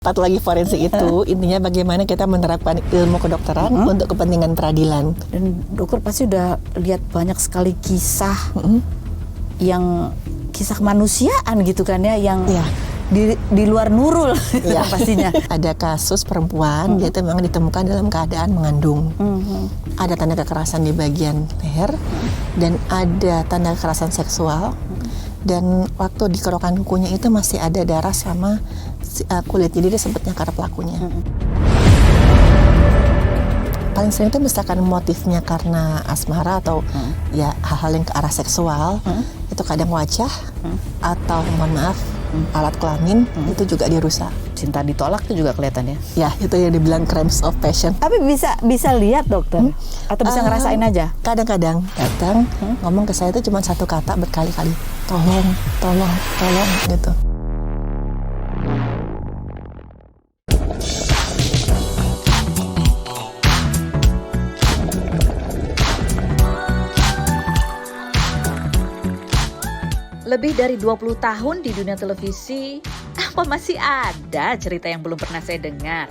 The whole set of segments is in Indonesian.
Patologi forensik itu intinya bagaimana kita menerapkan ilmu kedokteran untuk kepentingan peradilan. Dan dokter pasti udah lihat banyak sekali kisah yang kisah kemanusiaan gitu kan ya, yang di luar nurul pastinya. Ada kasus perempuan dia itu memang ditemukan dalam keadaan mengandung. Ada tanda kekerasan di bagian leher dan ada tanda kekerasan seksual. Dan waktu di kerokan kukunya itu masih ada darah sama kulit, jadi dia sempat nyakar pelakunya. Paling sering itu misalkan motifnya karena asmara atau ya hal-hal yang ke arah seksual, itu kadang wajah atau mohon maaf alat kelamin itu juga dirusak. Cinta ditolak itu juga kelihatan ya? Ya, itu yang dibilang crimes of passion. Tapi bisa lihat dokter? Atau bisa ngerasain aja? Kadang-kadang datang ngomong ke saya itu cuma satu kata berkali-kali, tolong, tolong, tolong gitu. Lebih dari 20 tahun di dunia televisi, apa masih ada cerita yang belum pernah saya dengar?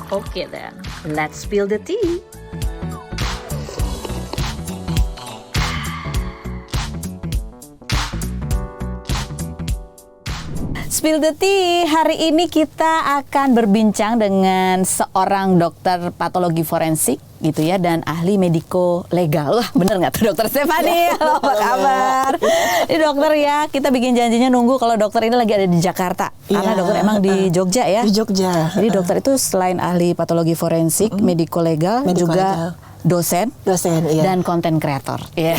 Oke then, let's spill the tea. Spill the tea, hari ini kita akan berbincang dengan seorang dokter patologi forensik gitu ya, dan ahli mediko legal. Wah, bener nggak tuh dokter Stefani? Halo, apa kabar? Ini dokter ya, kita bikin janjinya nunggu kalau dokter ini lagi ada di Jakarta. Karena dokter emang di Jogja ya? Di Jogja. Jadi dokter itu selain ahli patologi forensik, mediko legal, juga dosen, iya. dan konten kreator. Yeah.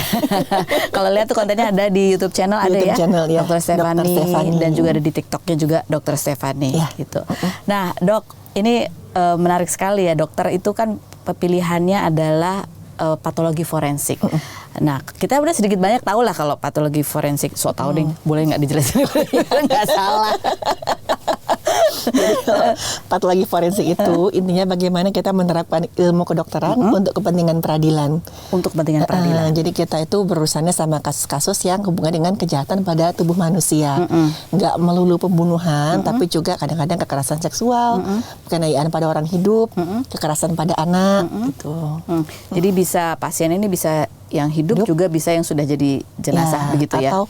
Kalau lihat tuh kontennya ada di YouTube channel, ada ya, channel, ya. Dokter Stefani, dan juga ada di TikToknya juga Dokter Stefani, gitu. Nah, dok, ini menarik sekali ya, dokter itu kan pilihannya adalah patologi forensik. Nah, kita udah sedikit banyak tahu lah kalau patologi forensik. So tau deh, boleh nggak dijelasin? Nggak salah. Jadi patologi forensik itu intinya bagaimana kita menerapkan ilmu kedokteran untuk kepentingan peradilan. Untuk kepentingan peradilan. Jadi kita itu berurusannya sama kasus-kasus yang hubungan dengan kejahatan pada tubuh manusia. Nggak melulu pembunuhan, tapi juga kadang-kadang kekerasan seksual, penganiayaan pada orang hidup, kekerasan pada anak, gitu. Jadi bisa pasien ini bisa yang hidup juga bisa yang sudah jadi jenazah, begitu ya? Atau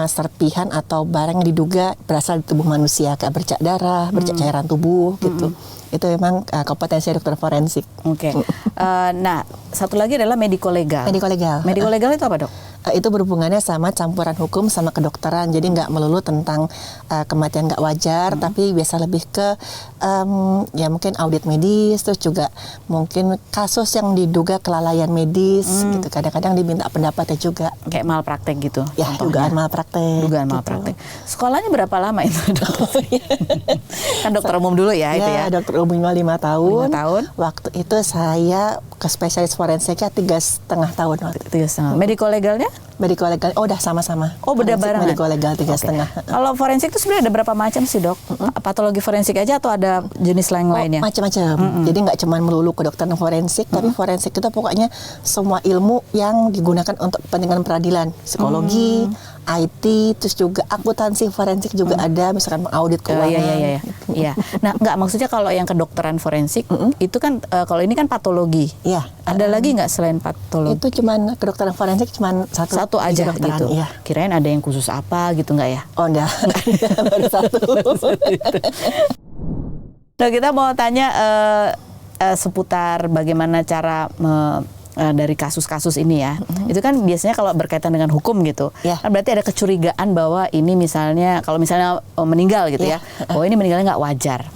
serpihan atau barang yang diduga berasal dari tubuh manusia, kayak bercak darah, bercak cairan tubuh, gitu. Itu memang kompetensi dokter forensik. Oke. Nah, satu lagi adalah mediko legal. Mediko legal. Mediko legal itu apa, dok? Itu berhubungannya sama campuran hukum sama kedokteran. Jadi nggak melulu tentang kematian nggak wajar, tapi biasa lebih ke ya mungkin audit medis, terus juga mungkin kasus yang diduga kelalaian medis, gitu. Kadang-kadang diminta pendapatnya juga. Kayak malpraktek gitu? Ya, dugaan malpraktek. Dugaan gitu. malpraktek. Sekolahnya berapa lama itu, dok? Kan dokter umum dulu ya, itu ya? Dokter umumnya 5 tahun. 5 tahun. Waktu itu saya ke spesialis forensiknya 3,5 tahun. 3,5. Mediko legalnya? Mediko legal, udah sama-sama. Oh, beda barengan. Mediko legal 3,5. Kalau forensik itu sebenarnya ada berapa macam sih, dok? Patologi forensik aja atau ada jenis lainnya? Macam-macam. Jadi nggak cuma melulu kedokteran forensik, tapi forensik itu pokoknya semua ilmu yang digunakan untuk kepentingan peradilan, psikologi, IT, terus juga akuntansi forensik juga ada, misalkan mengaudit keuangan. Iya. Nah, nggak, maksudnya kalau yang kedokteran forensik itu kan kalau ini kan patologi. Iya. Ada lagi nggak selain patologi? Itu cuman kedokteran forensik cuman satu aja gitu. Iya. Kirain ada yang khusus apa gitu, nggak ya? Oh, enggak. Baru satu. Nah, kita mau tanya seputar bagaimana cara dari kasus-kasus ini ya. Itu kan biasanya kalau berkaitan dengan hukum gitu. Kan berarti ada kecurigaan bahwa ini misalnya, kalau misalnya meninggal gitu ya. Oh, ini meninggalnya nggak wajar.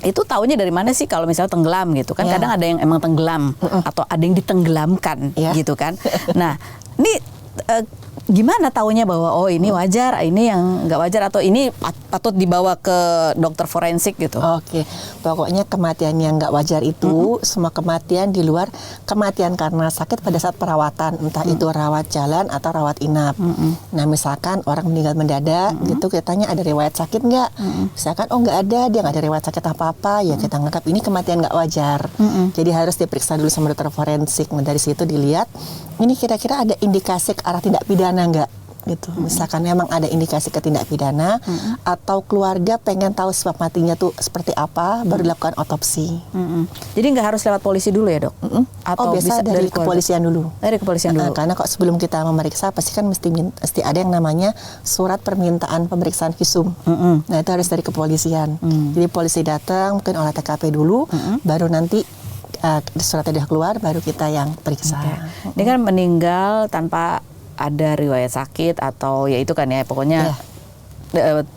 Itu taunya dari mana sih kalau misalnya tenggelam gitu kan? Kadang ada yang emang tenggelam atau ada yang ditenggelamkan gitu kan. Nah, ini gimana taunya bahwa oh ini wajar, ini yang nggak wajar, atau ini patut dibawa ke dokter forensik gitu? Oke, pokoknya kematian yang nggak wajar itu semua kematian di luar kematian karena sakit pada saat perawatan, entah itu rawat jalan atau rawat inap. Nah, misalkan orang meninggal mendadak gitu, kita tanya ada riwayat sakit nggak? Misalkan oh nggak ada, dia nggak ada riwayat sakit apa-apa, ya kita anggap ini kematian nggak wajar. Jadi harus diperiksa dulu sama dokter forensik. Nah, dari situ dilihat ini kira-kira ada indikasi ke arah tindak pidana nggak? gitu. Misalkan memang ada indikasi ketindak pidana atau keluarga pengen tahu sebab matinya tuh seperti apa, baru dilakukan otopsi. Jadi nggak harus lewat polisi dulu ya, Dok? Atau biasa dari kepolisian dulu. Dari kepolisian dulu. Karena kok sebelum kita memeriksa pasti kan mesti ada yang namanya surat permintaan pemeriksaan visum. Nah, itu harus dari kepolisian. Jadi polisi datang mungkin olah TKP dulu, baru nanti suratnya udah keluar, baru kita yang periksa. Ini kan meninggal tanpa ada riwayat sakit atau ya itu kan ya pokoknya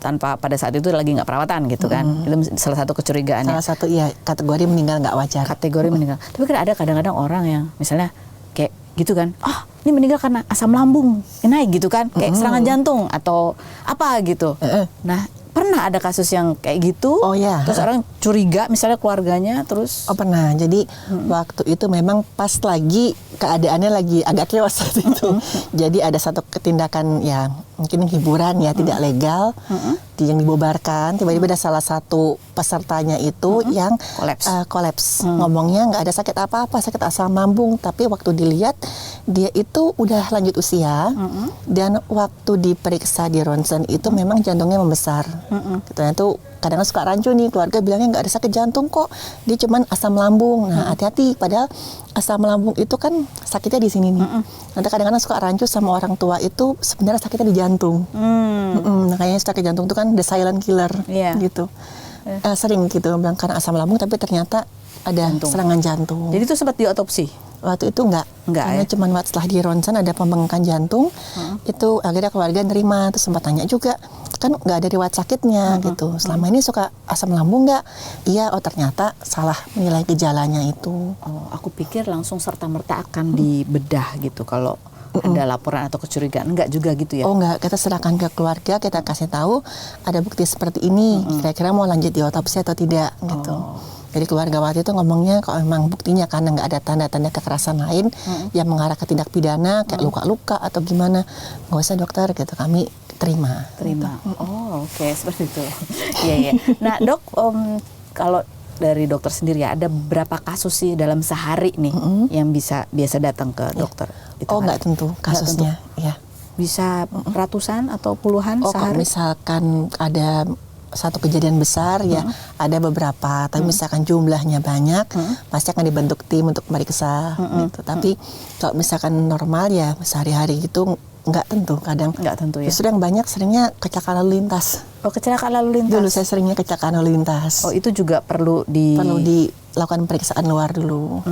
tanpa pada saat itu lagi nggak perawatan gitu kan. Itu salah satu kecurigaannya. Salah satu kategori meninggal nggak wajar. Kategori meninggal. Tapi kan ada kadang-kadang orang yang misalnya kayak gitu kan, ini meninggal karena asam lambung naik gitu kan, kayak serangan jantung atau apa gitu. Nah, pernah ada kasus yang kayak gitu, terus orang curiga misalnya keluarganya terus. Pernah. Jadi waktu itu memang pas lagi keadaannya lagi agak chaos itu. Jadi ada satu ketindakan ya mungkin hiburan ya tidak legal yang dibubarkan. Tiba-tiba ada salah satu pesertanya itu yang kolaps. Ngomongnya nggak ada sakit apa-apa, sakit asam lambung. Tapi waktu dilihat dia itu udah lanjut usia dan waktu diperiksa di ronsen itu memang jantungnya membesar. Katanya tuh kadang suka rancu nih, keluarga bilangnya nggak ada sakit jantung kok, dia cuman asam lambung. Nah hati-hati, padahal asam lambung itu kan sakitnya di sini nih. Nanti kadang-kadang suka rancu sama orang tua itu sebenarnya sakitnya di jantung. Makanya sakit jantung itu kan the silent killer gitu. Sering gitu bilang karena asam lambung, tapi ternyata ada serangan jantung. Jadi itu sempat diotopsi? Waktu itu enggak karena cuman setelah di ronsen ada pembengkakan jantung. Itu akhirnya keluarga nerima, terus sempat tanya juga kan nggak ada riwayat sakitnya gitu, selama ini suka asam lambung nggak? Iya, ternyata salah menilai gejalanya itu. Aku pikir langsung serta-merta akan dibedah gitu kalau ada laporan atau kecurigaan. Enggak juga gitu ya? Enggak, kita serahkan ke keluarga, kita kasih tahu ada bukti seperti ini, kira-kira mau lanjut diotopsi atau tidak gitu. Jadi keluarga waktu itu ngomongnya kalau memang buktinya karena nggak ada tanda-tanda kekerasan lain yang mengarah ke tindak pidana kayak luka-luka atau gimana, nggak usah dokter gitu, kami terima. Gitu. Oke, seperti itu. Iya. Nah dok, kalau dari dokter sendiri ya, ada berapa kasus sih dalam sehari nih yang biasa datang ke dokter? Nggak tentu kasusnya. Ya. Bisa ratusan atau puluhan sehari? Kalau misalkan ada satu kejadian besar ya ada beberapa, tapi misalkan jumlahnya banyak pasti akan dibentuk tim untuk meriksa gitu. Tapi kalau misalkan normal ya sehari-hari gitu nggak tentu, kadang nggak tentu ya. Justru yang banyak seringnya kecelakaan lalu lintas. Kecelakaan lalu lintas. Dulu saya seringnya kecelakaan lalu lintas. Itu juga perlu dilakukan periksaan luar dulu.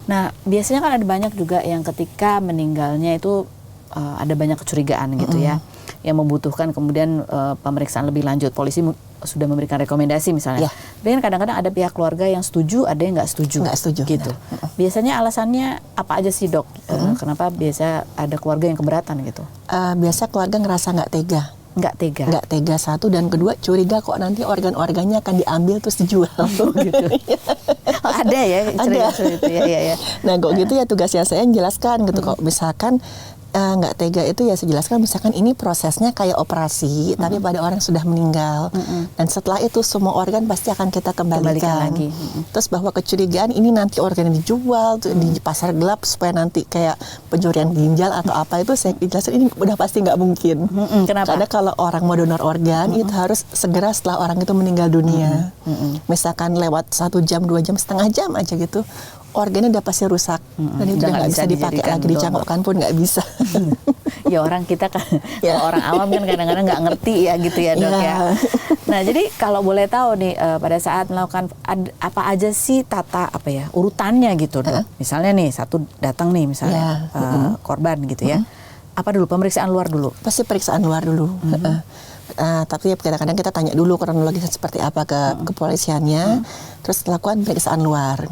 Nah biasanya kan ada banyak juga yang ketika meninggalnya itu ada banyak kecurigaan gitu ya, yang membutuhkan kemudian pemeriksaan lebih lanjut. Polisi sudah memberikan rekomendasi misalnya. Tapi kan kadang-kadang ada pihak keluarga yang setuju, ada yang nggak setuju. Nggak setuju. Gitu. Biasanya alasannya apa aja sih dok? Kenapa biasa ada keluarga yang keberatan gitu? Biasa keluarga ngerasa nggak tega. Nggak tega satu, dan kedua curiga kok nanti organ-organnya akan diambil terus dijual gitu. Ada ya cerita itu ya. Nah kok gitu ya tugasnya saya menjelaskan gitu. Kok misalkan nggak tega itu ya saya jelaskan, misalkan ini prosesnya kayak operasi tapi pada orang yang sudah meninggal, dan setelah itu semua organ pasti akan kita kembalikan lagi. Terus bahwa kecurigaan ini nanti organ yang dijual di pasar gelap supaya nanti kayak pencurian ginjal atau apa, itu saya jelasin ini udah pasti nggak mungkin. Kenapa? Karena kalau orang mau donor organ itu harus segera setelah orang itu meninggal dunia. Misalkan lewat 1 jam, 2 jam, setengah jam aja gitu, organnya udah pasti rusak dan itu udah nggak bisa dipakai lagi, dicangkokkan pun nggak bisa. Ya orang kita kan, orang awam kan kadang-kadang nggak ngerti ya gitu ya dok ya. Nah jadi kalau boleh tahu nih pada saat melakukan apa aja sih urutannya gitu dok. Misalnya nih satu datang nih misalnya korban gitu ya. Apa dulu, pemeriksaan luar dulu? Pasti periksaan luar dulu. Tapi kadang-kadang kita tanya dulu kronologisnya seperti apa ke kepolisiannya, terus lakukan pemeriksaan luar.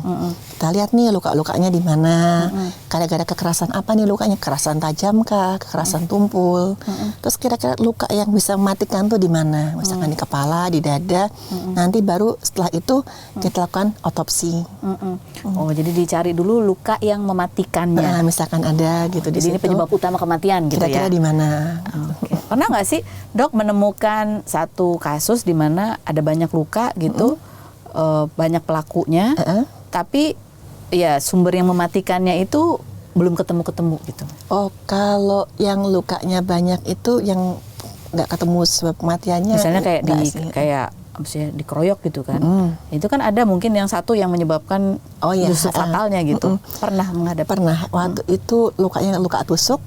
Kita lihat nih luka-lukanya di mana, gara-gara kekerasan apa nih lukanya, kekerasan tajam kah, kekerasan tumpul, terus kira-kira luka yang bisa mematikan tuh di mana, misalkan di kepala, di dada, nanti baru setelah itu kita lakukan otopsi. Jadi dicari dulu luka yang mematikannya. Misalkan ada gitu. Jadi ini penyebab utama kematian gitu kira-kira ya. Di mana? Pernah nggak sih dok menemukan satu kasus di mana ada banyak luka gitu, banyak pelakunya, tapi ya sumber yang mematikannya itu belum ketemu gitu? Oh, kalau yang lukanya banyak itu yang nggak ketemu sebab kematiannya. Misalnya kayak dikeroyok gitu kan. Itu kan ada mungkin yang satu yang menyebabkan justru fatalnya gitu. Pernah menghadapi? Pernah. Waktu itu lukanya luka tusuk.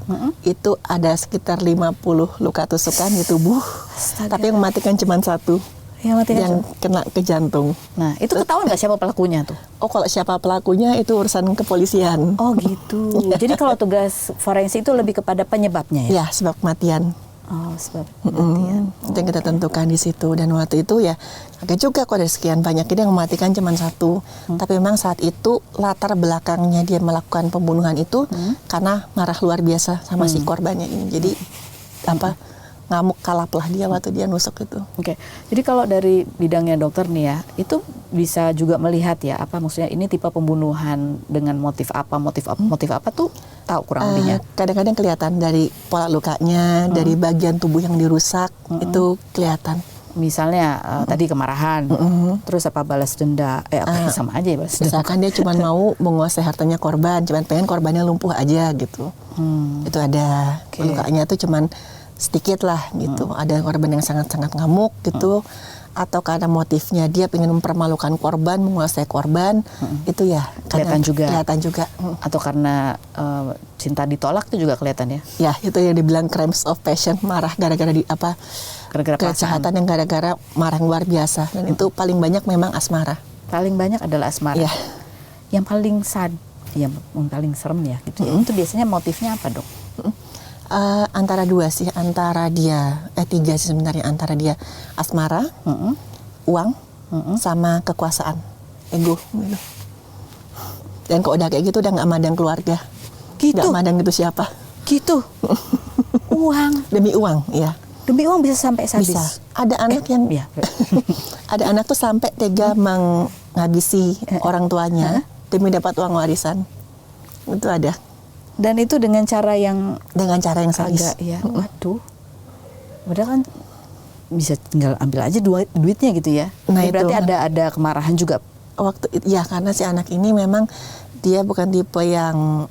Itu ada sekitar 50 luka tusukan di tubuh. Astaga. Tapi yang mematikan cuma satu. Yang kena ke jantung. Nah, itu ketahuan nggak siapa pelakunya tuh? Oh, kalau siapa pelakunya itu urusan kepolisian. Oh gitu. Jadi kalau tugas forensik itu lebih kepada penyebabnya ya? Ya, sebab kematian. Oh, sebab kematian. Itu yang kita tentukan di situ. Dan waktu itu ya agak juga kok dari sekian banyak ini yang mematikan cuma satu. Tapi memang saat itu latar belakangnya dia melakukan pembunuhan itu karena marah luar biasa sama si korbannya ini. Jadi ngamuk kalap lah dia waktu dia nusuk itu. Oke. Jadi kalau dari bidangnya dokter nih ya, itu bisa juga melihat ya apa maksudnya ini tipe pembunuhan dengan motif apa tuh tahu kurang lebihnya. Kadang-kadang kelihatan dari pola lukanya, dari bagian tubuh yang dirusak itu kelihatan. Misalnya tadi kemarahan, terus apa balas denda, sama aja ya balas denda. Misalkan dia cuma mau menguasai hartanya korban, cuma pengen korbannya lumpuh aja gitu. Itu ada lukanya tuh cuman sedikit lah gitu. Ada korban yang sangat-sangat ngamuk gitu, atau karena motifnya dia pengen mempermalukan korban, menguasai korban, itu ya kelihatan juga. Atau karena cinta ditolak itu juga kelihatan ya. Ya, itu yang dibilang crimes of passion, marah gara-gara kejahatan yang gara-gara marah luar biasa, dan itu paling banyak memang asmara. Paling banyak adalah asmara. Ya. Yang paling yang paling serem ya gitu ya. Itu biasanya motifnya apa, Dok? Antara dua sih, tiga sih sebenarnya, antara dia asmara, uang, sama kekuasaan, ego gitu. Dan kalau udah kayak gitu udah nggak mandang keluarga, nggak mandang itu siapa. Gitu. Uang. Demi uang, ya. Demi uang bisa sampai sadis. Bisa. Ada anak yang ada anak tuh sampai tega menghabisi orang tuanya demi dapat uang warisan. Itu ada. Dan itu dengan cara yang sadis. Waduh. Padahal kan bisa tinggal ambil aja duitnya gitu ya. Nah, berarti ada kemarahan juga. Karena si anak ini memang dia bukan tipe yang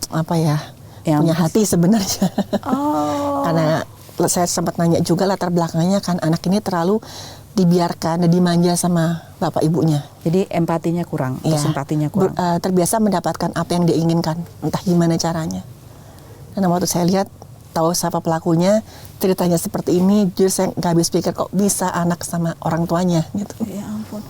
yang punya hati sebenarnya. Oh. Karena saya sempat nanya juga latar belakangnya kan, anak ini terlalu dibiarkan dan dimanja sama bapak ibunya. Jadi empatinya kurang, simpatinya kurang. Terbiasa mendapatkan apa yang dia inginkan, entah gimana caranya. Karena waktu saya lihat, tahu siapa pelakunya, ceritanya seperti ini, justru saya nggak habis pikir kok bisa anak sama orang tuanya gitu. Ya ampun.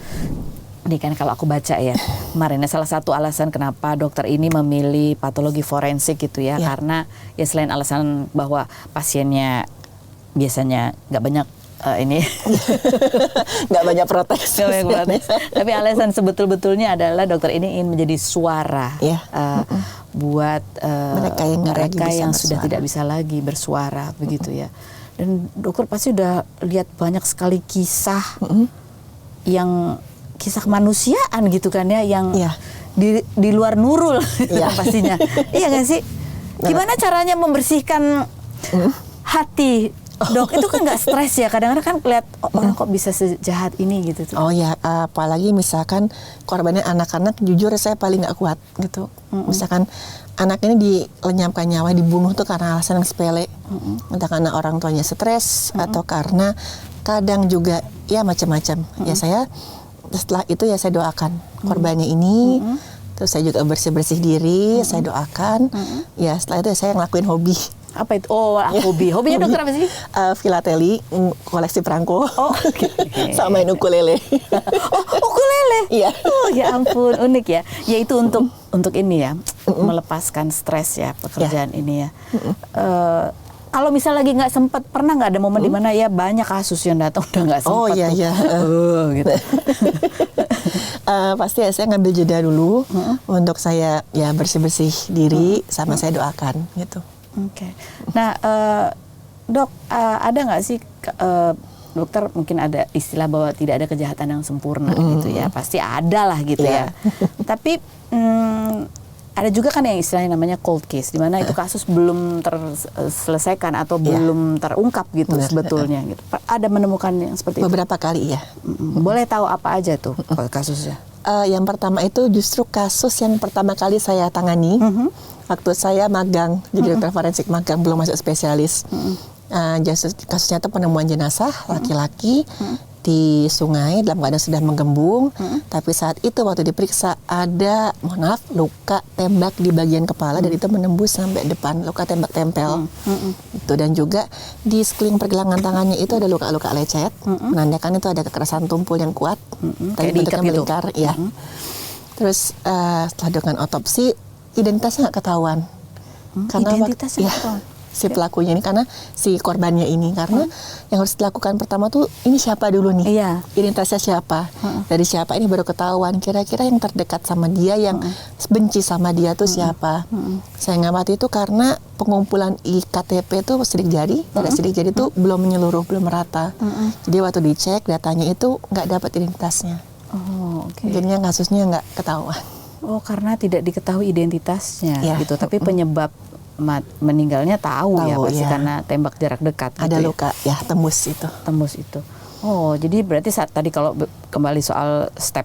Ini kan kalau aku baca ya, kemarin salah satu alasan kenapa dokter ini memilih patologi forensik gitu ya, karena ya selain alasan bahwa pasiennya biasanya nggak banyak nggak banyak protes. Tapi alasan sebetul-betulnya adalah dokter ini ingin menjadi suara buat mereka yang sudah tidak bisa lagi bersuara begitu ya. Dan dokter pasti udah lihat banyak sekali kisah yang kisah kemanusiaan gitu kan ya, yang di luar Nurul gitu kan pastinya. Iya nggak sih? Gimana caranya membersihkan hati? Dok, itu kan nggak stres ya, kadang-kadang kan lihat orang kok bisa sejahat ini gitu tuh. Oh ya, apalagi misalkan korbannya anak-anak, jujur saya paling nggak kuat gitu. Misalkan anak ini dilenyapkan nyawa, dibunuh tuh karena alasan yang sepele, entah karena orang tuanya stres atau karena kadang juga ya macam-macam. Ya saya setelah itu ya saya doakan korbannya ini. Terus saya juga bersih-bersih diri, saya doakan. Ya setelah itu saya ngelakuin hobi. Apa itu? Oh, hobi. Hobinya dokter apa sih? Filateli, koleksi perangko. Oh, okay. Sama main ukulele. Ukulele? Iya. Oh, ya ampun, unik ya. Ya itu untuk ini ya, melepaskan stres ya pekerjaan ini ya. Kalau misal lagi nggak sempat, pernah nggak ada momen di mana ya banyak kasus yang datang udah nggak sempat? Oh iya. Gitu. Pasti saya ngambil jeda dulu untuk saya ya bersih-bersih diri, sama saya doakan gitu. Oke. Nah, dok, ada nggak sih dokter mungkin ada istilah bahwa tidak ada kejahatan yang sempurna gitu ya? Pasti ada lah gitu ya. Tapi ada juga kan yang istilahnya namanya cold case, di mana itu kasus belum terselesaikan atau belum terungkap gitu sebetulnya. Gitu. Ada menemukan yang seperti itu? Beberapa kali ya. Boleh tahu apa aja tuh kasusnya? Yang pertama itu justru kasus yang pertama kali saya tangani. waktu saya magang, jadi dokter forensik magang belum masuk spesialis. Kasusnya itu penemuan jenazah laki-laki di sungai dalam keadaan sudah menggembung, tapi saat itu waktu diperiksa ada, mohon maaf, luka tembak di bagian kepala dan itu menembus sampai depan, luka tembak tempel. Itu, dan juga di sekeliling pergelangan tangannya itu ada luka-luka lecet, menandakan itu ada kekerasan tumpul yang kuat, tapi bentuknya melingkar, ya. Terus setelah dengan otopsi, identitasnya nggak ketahuan. Karena identitasnya nggak ketahuan? Si pelakunya ini, karena si korbannya ini, karena yang harus dilakukan pertama tuh ini siapa dulu nih, identitasnya siapa, dari siapa ini baru ketahuan kira-kira yang terdekat sama dia, yang benci sama dia tuh siapa. Saya ngamati itu karena pengumpulan iktp itu sidik jari, sidik jari itu belum menyeluruh, belum merata. Jadi waktu dicek datanya itu nggak dapat identitasnya. Jadinya kasusnya nggak ketahuan. Oh, karena tidak diketahui identitasnya gitu, tapi penyebab meninggalnya tahu ya pasti karena tembak jarak dekat. Ada gitu luka ya, tembus itu. Tembus itu. Oh, jadi berarti saat tadi kalau kembali soal step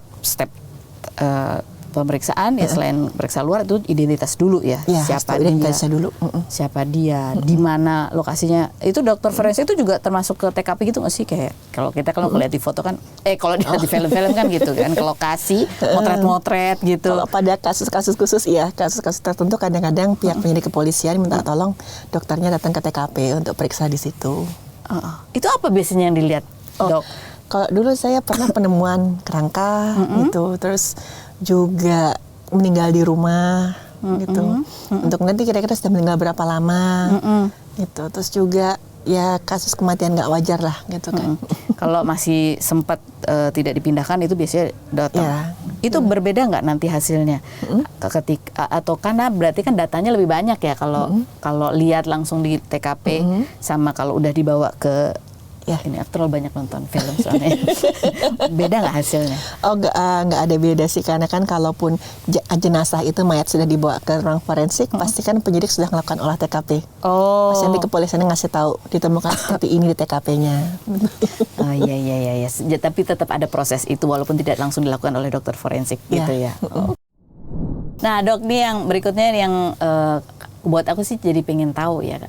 pemeriksaan ya, selain periksa luar itu identitas dulu ya, siapa identitasnya dulu, siapa dia, di mana lokasinya. Itu dokter forensik itu juga termasuk ke TKP gitu nggak sih, kayak kalau kita lihat di foto kan, kalau dilihat di film-film kan gitu kan, ke lokasi, motret-motret gitu. Kalau pada kasus-kasus khusus ya, kasus-kasus tertentu kadang-kadang pihak penyidik kepolisian minta tolong dokternya datang ke TKP untuk periksa di situ. Itu apa biasanya yang dilihat, dok? Kalau dulu saya pernah penemuan kerangka gitu, terus juga meninggal di rumah gitu. Untuk nanti kira-kira sudah meninggal berapa lama gitu. Terus juga ya kasus kematian nggak wajar lah gitu kan. Kalau masih sempat tidak dipindahkan itu biasanya datang. Itu berbeda nggak nanti hasilnya? Ketika atau karena berarti kan datanya lebih banyak ya kalau lihat langsung di TKP sama kalau udah dibawa ke ini terlalu banyak nonton film soalnya. Beda nggak hasilnya? Oh, nggak ada beda sih, karena kan kalaupun jenazah itu mayat sudah dibawa ke ruang forensik, pasti kan penyidik sudah melakukan olah TKP. Pasti nanti kepolisian ngasih tahu ditemukan seperti ini di TKP-nya. Oh iya. Tapi tetap ada proses itu walaupun tidak langsung dilakukan oleh dokter forensik gitu ya. Nah, dok, nih yang berikutnya yang buat aku sih jadi pengen tahu ya,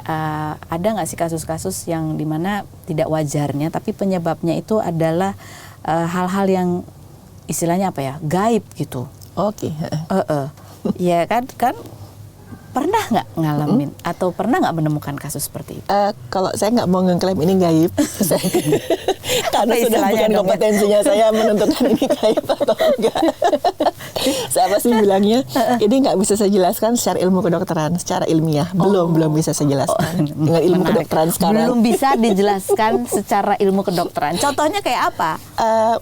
ada nggak sih kasus-kasus yang dimana tidak wajarnya tapi penyebabnya itu adalah hal-hal yang istilahnya apa ya, gaib gitu. Ya kan pernah nggak ngalamin atau pernah nggak menemukan kasus seperti itu? Kalau saya nggak mau ngeklaim ini gaib, karena sudah bukan kompetensinya saya menentukan ini gaib atau enggak. Saya pasti bilangnya ini nggak bisa saya jelaskan secara ilmu kedokteran, secara ilmiah belum bisa saya jelaskan dengan ilmu kedokteran sekarang. Belum bisa dijelaskan secara ilmu kedokteran. Contohnya kayak apa?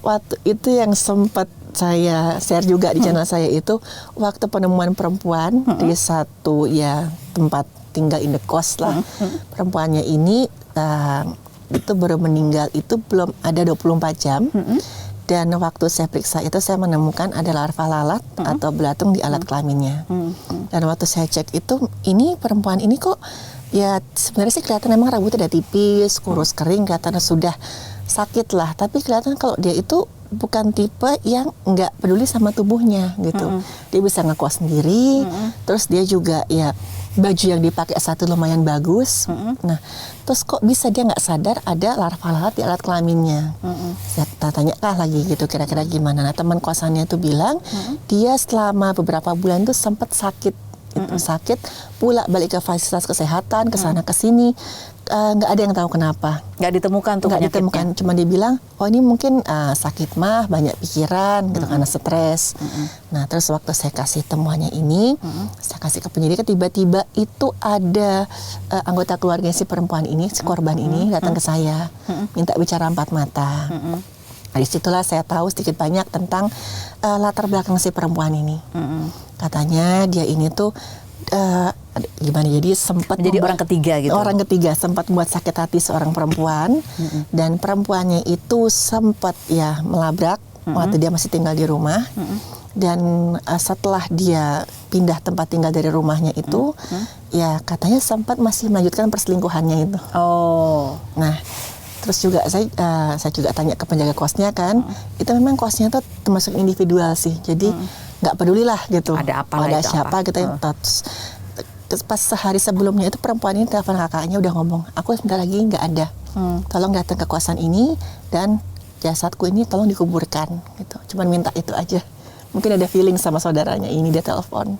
Waktu itu yang sempat saya share juga di channel saya itu waktu penemuan perempuan di satu tempat tinggal in the coast lah. Perempuannya ini itu baru meninggal itu belum ada 24 jam. Dan waktu saya periksa itu saya menemukan ada larva lalat atau belatung di alat kelaminnya. Dan waktu saya cek itu, ini perempuan ini kok ya sebenarnya sih kelihatan memang rambutnya udah tipis, kurus kering, kelihatan sudah sakit lah. Tapi kelihatan kalau dia itu bukan tipe yang nggak peduli sama tubuhnya gitu. Dia bisa ngekuas sendiri, terus dia juga ya baju yang dipakai satu lumayan bagus. Nah, terus kok bisa dia nggak sadar ada larva lalat di alat kelaminnya? Saya tanya lagi gitu, kira-kira gimana? Nah, teman kosannya tuh bilang dia selama beberapa bulan tuh sempat sakit, sakit, pula balik ke fasilitas kesehatan, ke sana ke sini. Nggak ada yang tahu kenapa. Nggak ditemukan tuh penyakitnya? Nggak ditemukan, cuma dibilang, oh ini mungkin sakit mah, banyak pikiran gitu karena stres. Nah, terus waktu saya kasih temuannya ini, saya kasih ke penyidik, tiba-tiba itu ada anggota keluarga si perempuan ini, si korban ini datang ke saya, minta bicara empat mata. Nah, disitulah saya tahu sedikit banyak tentang latar belakang si perempuan ini. Katanya dia ini tuh gimana, jadi sempat jadi orang ketiga gitu. Orang ketiga sempat membuat sakit hati seorang perempuan, dan perempuannya itu sempat melabrak waktu dia masih tinggal di rumah. Dan setelah dia pindah tempat tinggal dari rumahnya itu, ya katanya sempat masih melanjutkan perselingkuhannya itu. Nah, terus juga saya juga tanya ke penjaga kosnya kan, itu memang kosnya tuh termasuk individual sih, jadi nggak peduli lah gitu. Ada apa? Ada siapa gitu. pas sehari sebelumnya itu perempuan ini telepon kakaknya udah ngomong, aku sebentar lagi nggak ada, tolong datang ke kosan ini dan jasadku ini tolong dikuburkan gitu. Cuman minta itu aja. Mungkin ada feeling sama saudaranya ini, dia telepon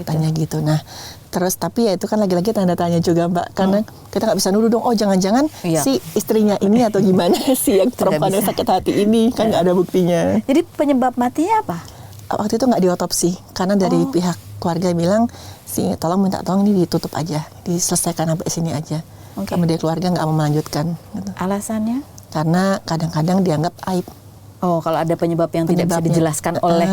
tanya gitu. Nah terus tapi ya itu kan lagi-lagi tanda tanya juga Mbak, karena kita nggak bisa nuduh dong, oh jangan-jangan si istrinya ini atau gimana sih yang perempuan yang sakit hati ini, kan nggak ada buktinya. Jadi penyebab matinya apa? Waktu itu nggak diotopsi karena dari pihak keluarga bilang tolong ini ditutup aja, diselesaikan sampai sini aja. Kemudian keluarga nggak mau melanjutkan. Gitu. Alasannya? Karena kadang-kadang dianggap aib. Oh, kalau ada penyebab yang tidak bisa dijelaskan oleh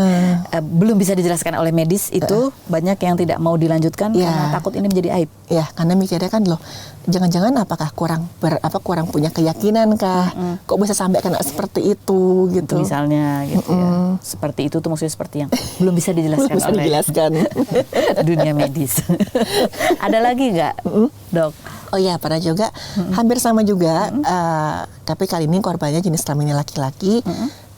belum bisa dijelaskan oleh medis itu banyak yang tidak mau dilanjutkan karena takut ini menjadi aib. Ya, karena mikirnya kan loh, jangan-jangan apakah kurang punya keyakinan kah? Kok bisa sampai kena seperti itu gitu. Misalnya gitu ya. Seperti itu tuh maksudnya seperti yang belum bisa dijelaskan oleh dunia medis. Ada lagi nggak, Dok? Oh iya, pernah juga hampir sama juga, tapi kali ini korbannya jenis kelaminnya laki-laki,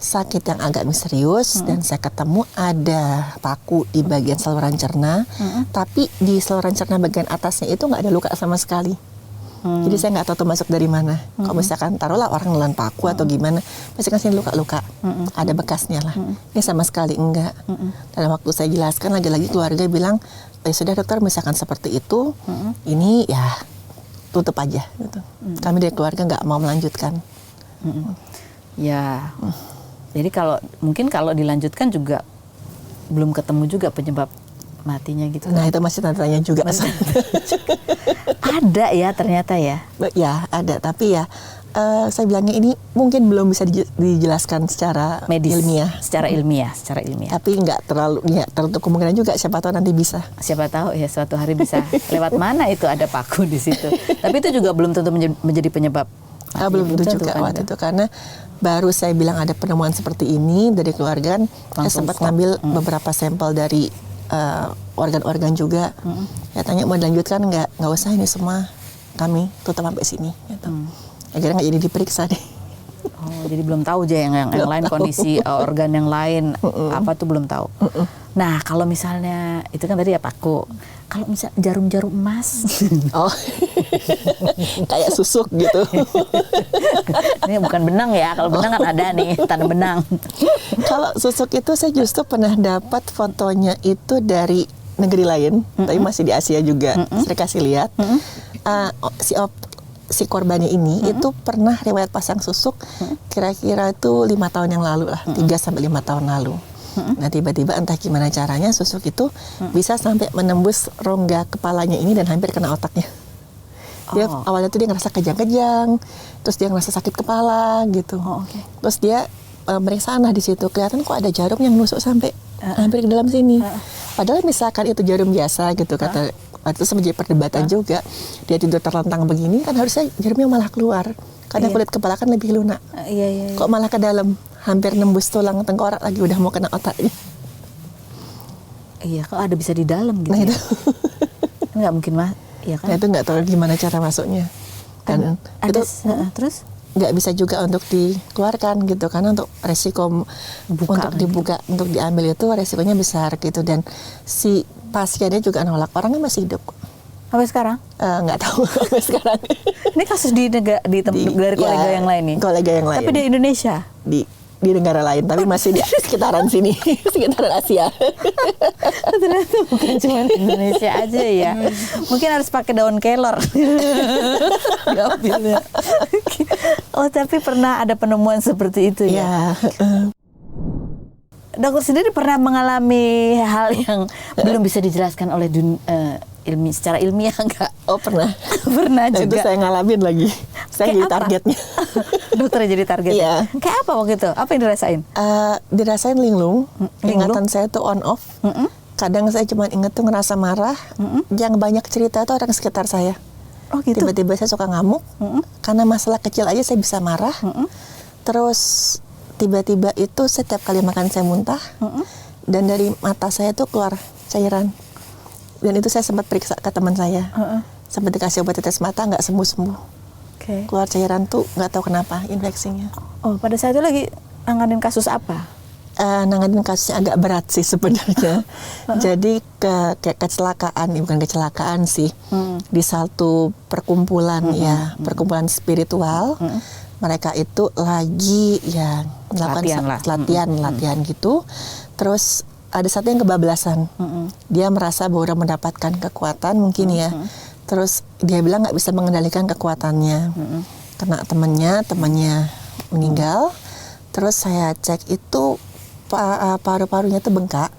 sakit yang agak misterius, dan saya ketemu ada paku di bagian saluran cerna, tapi di saluran cerna bagian atasnya itu nggak ada luka sama sekali. Jadi saya nggak tahu tuh masuk dari mana. Kalau misalkan taruhlah orang nelan paku atau gimana, pasti kan sini luka-luka, ada bekasnya lah. Ini sama sekali enggak. Dalam waktu saya jelaskan, lagi-lagi keluarga bilang, sudah dokter, misalkan seperti itu, ini ya tutup aja gitu. Kami dari keluarga nggak mau melanjutkan. Ya, jadi kalau dilanjutkan juga belum ketemu juga penyebab matinya gitu. Nah itu masih tanya juga. Ada ya ternyata ya. Ya ada, tapi ya saya bilangnya ini mungkin belum bisa dijelaskan secara medis, ilmiah. Secara ilmiah. Tapi nggak terlalu kemungkinan juga, siapa tahu nanti bisa. Siapa tahu ya suatu hari bisa. Lewat mana itu ada paku di situ. Tapi itu juga belum tentu menjadi penyebab. Belum tentu juga waktu itu, karena baru saya bilang ada penemuan seperti ini dari keluarga, saya sempat ngambil beberapa sampel dari organ-organ juga. Ya tanya mau dilanjutkan nggak usah, ini semua kami tutup sampai sini. Gitu. Akhirnya nggak jadi diperiksa deh. Oh, jadi belum tahu aja yang lain kondisi organ yang lain apa tuh belum tahu. Nah kalau misalnya itu kan tadi ya paku. Kalau misalnya jarum-jarum emas, kayak susuk gitu. Ini bukan benang ya, kalau benang kan ada nih tanda benang. Kalau susuk itu saya justru pernah dapat fotonya itu dari negeri lain, tapi masih di Asia juga. Saya kasih lihat si korbannya ini itu pernah riwayat pasang susuk kira-kira itu 5 tahun yang lalu lah, 3-5 tahun lalu. Nah tiba-tiba entah gimana caranya susuk itu bisa sampai menembus rongga kepalanya ini dan hampir kena otaknya. Dia awalnya tuh dia ngerasa kejang-kejang, terus dia ngerasa sakit kepala gitu. Terus dia meriksa di situ, kelihatan kok ada jarum yang nusuk sampai hampir ke dalam sini. Padahal misalkan itu jarum biasa gitu, kata waktu itu menjadi perdebatan juga. Dia tidur terlentang begini kan harusnya jarumnya malah keluar. Karena kulit kepala kan lebih lunak. Kok malah ke dalam, hampir nembus tulang tengkorak lagi, udah mau kena otaknya. Iya, kok ada bisa di dalam gitu. Nah, ya? itu nggak mungkin mah, ya kan? Nah, itu nggak tahu gimana cara masuknya. Dan itu terus nggak bisa juga untuk dikeluarkan gitu, karena untuk resiko untuk dibuka, untuk diambil itu resikonya besar gitu. Dan si pasiennya juga nolak, orangnya masih hidup. Sampai sekarang? Nggak tahu sampai sekarang. Ini kasus dari kolega yang lain nih? Kolega yang lain. Tapi di Indonesia? Di negara lain, tapi masih di sekitaran sini, sekitaran Asia. Ternyata bukan cuma Indonesia aja ya. Mungkin harus pakai daun kelor. Oh, tapi pernah ada penemuan seperti itu ya? Dokter sendiri pernah mengalami hal yang belum bisa dijelaskan oleh secara ilmiah enggak? Oh pernah. Pernah juga. Itu saya ngalamin lagi. Saya jadi targetnya. Dokter jadi targetnya? Iya. Kayak apa waktu itu? Apa yang dirasain? Dirasain linglung. Ingatan saya tuh on off. Kadang saya cuma inget tuh ngerasa marah. Yang banyak cerita tuh orang sekitar saya. Oh gitu? Tiba-tiba saya suka ngamuk. Karena masalah kecil aja saya bisa marah. Terus tiba-tiba itu setiap kali makan saya muntah. Dan dari mata saya tuh keluar cairan. Dan itu saya sempat periksa ke teman saya. Sempat dikasih obat tetes mata, nggak sembuh-sembuh. Keluar cairan tuh nggak tahu kenapa infeksinya. Oh, pada saat itu lagi nanganin kasus apa? nanganin kasusnya agak berat sih sebenarnya. Jadi kecelakaan, bukan kecelakaan sih, di satu perkumpulan perkumpulan spiritual. Mereka itu lagi ya melakukan latihan gitu. Terus ada satu yang kebablasan. Dia merasa bahwa udah mendapatkan kekuatan mungkin ya. Terus dia bilang nggak bisa mengendalikan kekuatannya. Kena temannya meninggal. Terus saya cek itu paru-parunya tuh bengkak.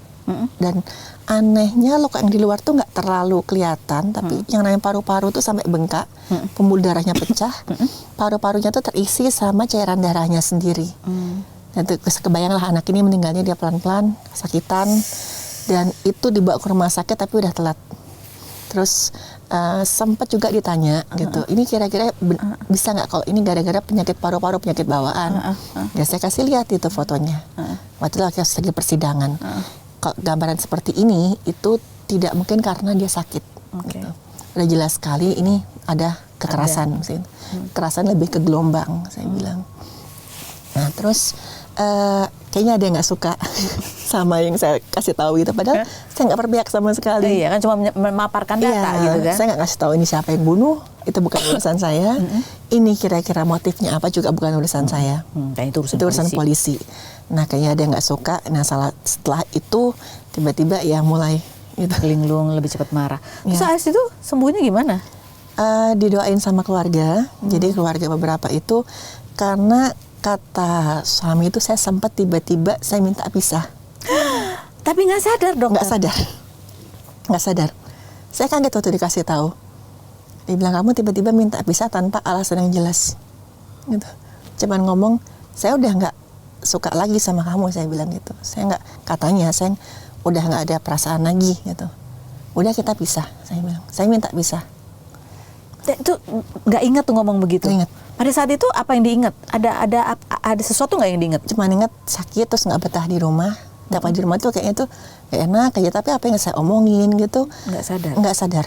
Dan anehnya luka yang di luar tuh nggak terlalu kelihatan, tapi yang namanya paru-paru tuh sampai bengkak, pembuluh darahnya pecah, paru-parunya tuh terisi sama cairan darahnya sendiri. Dan tuh kebayang lah anak ini meninggalnya dia pelan-pelan, kesakitan, dan itu dibawa ke rumah sakit tapi udah telat. Terus sempat juga ditanya gitu, ini kira-kira bisa nggak kalau ini gara-gara penyakit paru-paru, penyakit bawaan? Ya saya kasih lihat itu fotonya. Waktu itu lagi persidangan. Kalau gambaran seperti ini itu tidak mungkin karena dia sakit. Gitu. Udah jelas sekali ini ada kekerasan. Kekerasan lebih ke gelombang saya bilang. Nah terus kayaknya ada yang nggak suka sama yang saya kasih tahu gitu. Padahal saya nggak berpihak sama sekali. Iya kan cuma memaparkan data gitu kan. Saya nggak kasih tahu ini siapa yang bunuh. Itu bukan urusan saya. Ini kira-kira motifnya apa juga bukan urusan saya. Itu urusan polisi. Nah kayaknya ada yang nggak suka. Nah setelah itu tiba-tiba ya mulai gitu. Linglung lebih cepat marah. Terus saat itu sembuhnya gimana? Didoain sama keluarga. Jadi keluarga beberapa itu karena kata suami itu saya sempat tiba-tiba saya minta pisah. Tapi nggak sadar dong? Nggak sadar. Saya kaget waktu dikasih tahu. Dia bilang kamu tiba-tiba minta pisah tanpa alasan yang jelas. Gitu. Cuman ngomong saya udah nggak suka lagi sama kamu, saya bilang gitu. Saya udah nggak ada perasaan lagi gitu. Udah kita pisah, saya bilang. Saya minta pisah. Itu nggak ingat tuh ngomong begitu? Ingat. Pada saat itu apa yang diingat? Ada sesuatu nggak yang diingat? Cuma ingat sakit terus nggak betah di rumah. Dapat di rumah tuh kayaknya tuh gak enak kayak, tapi apa yang saya omongin gitu nggak sadar.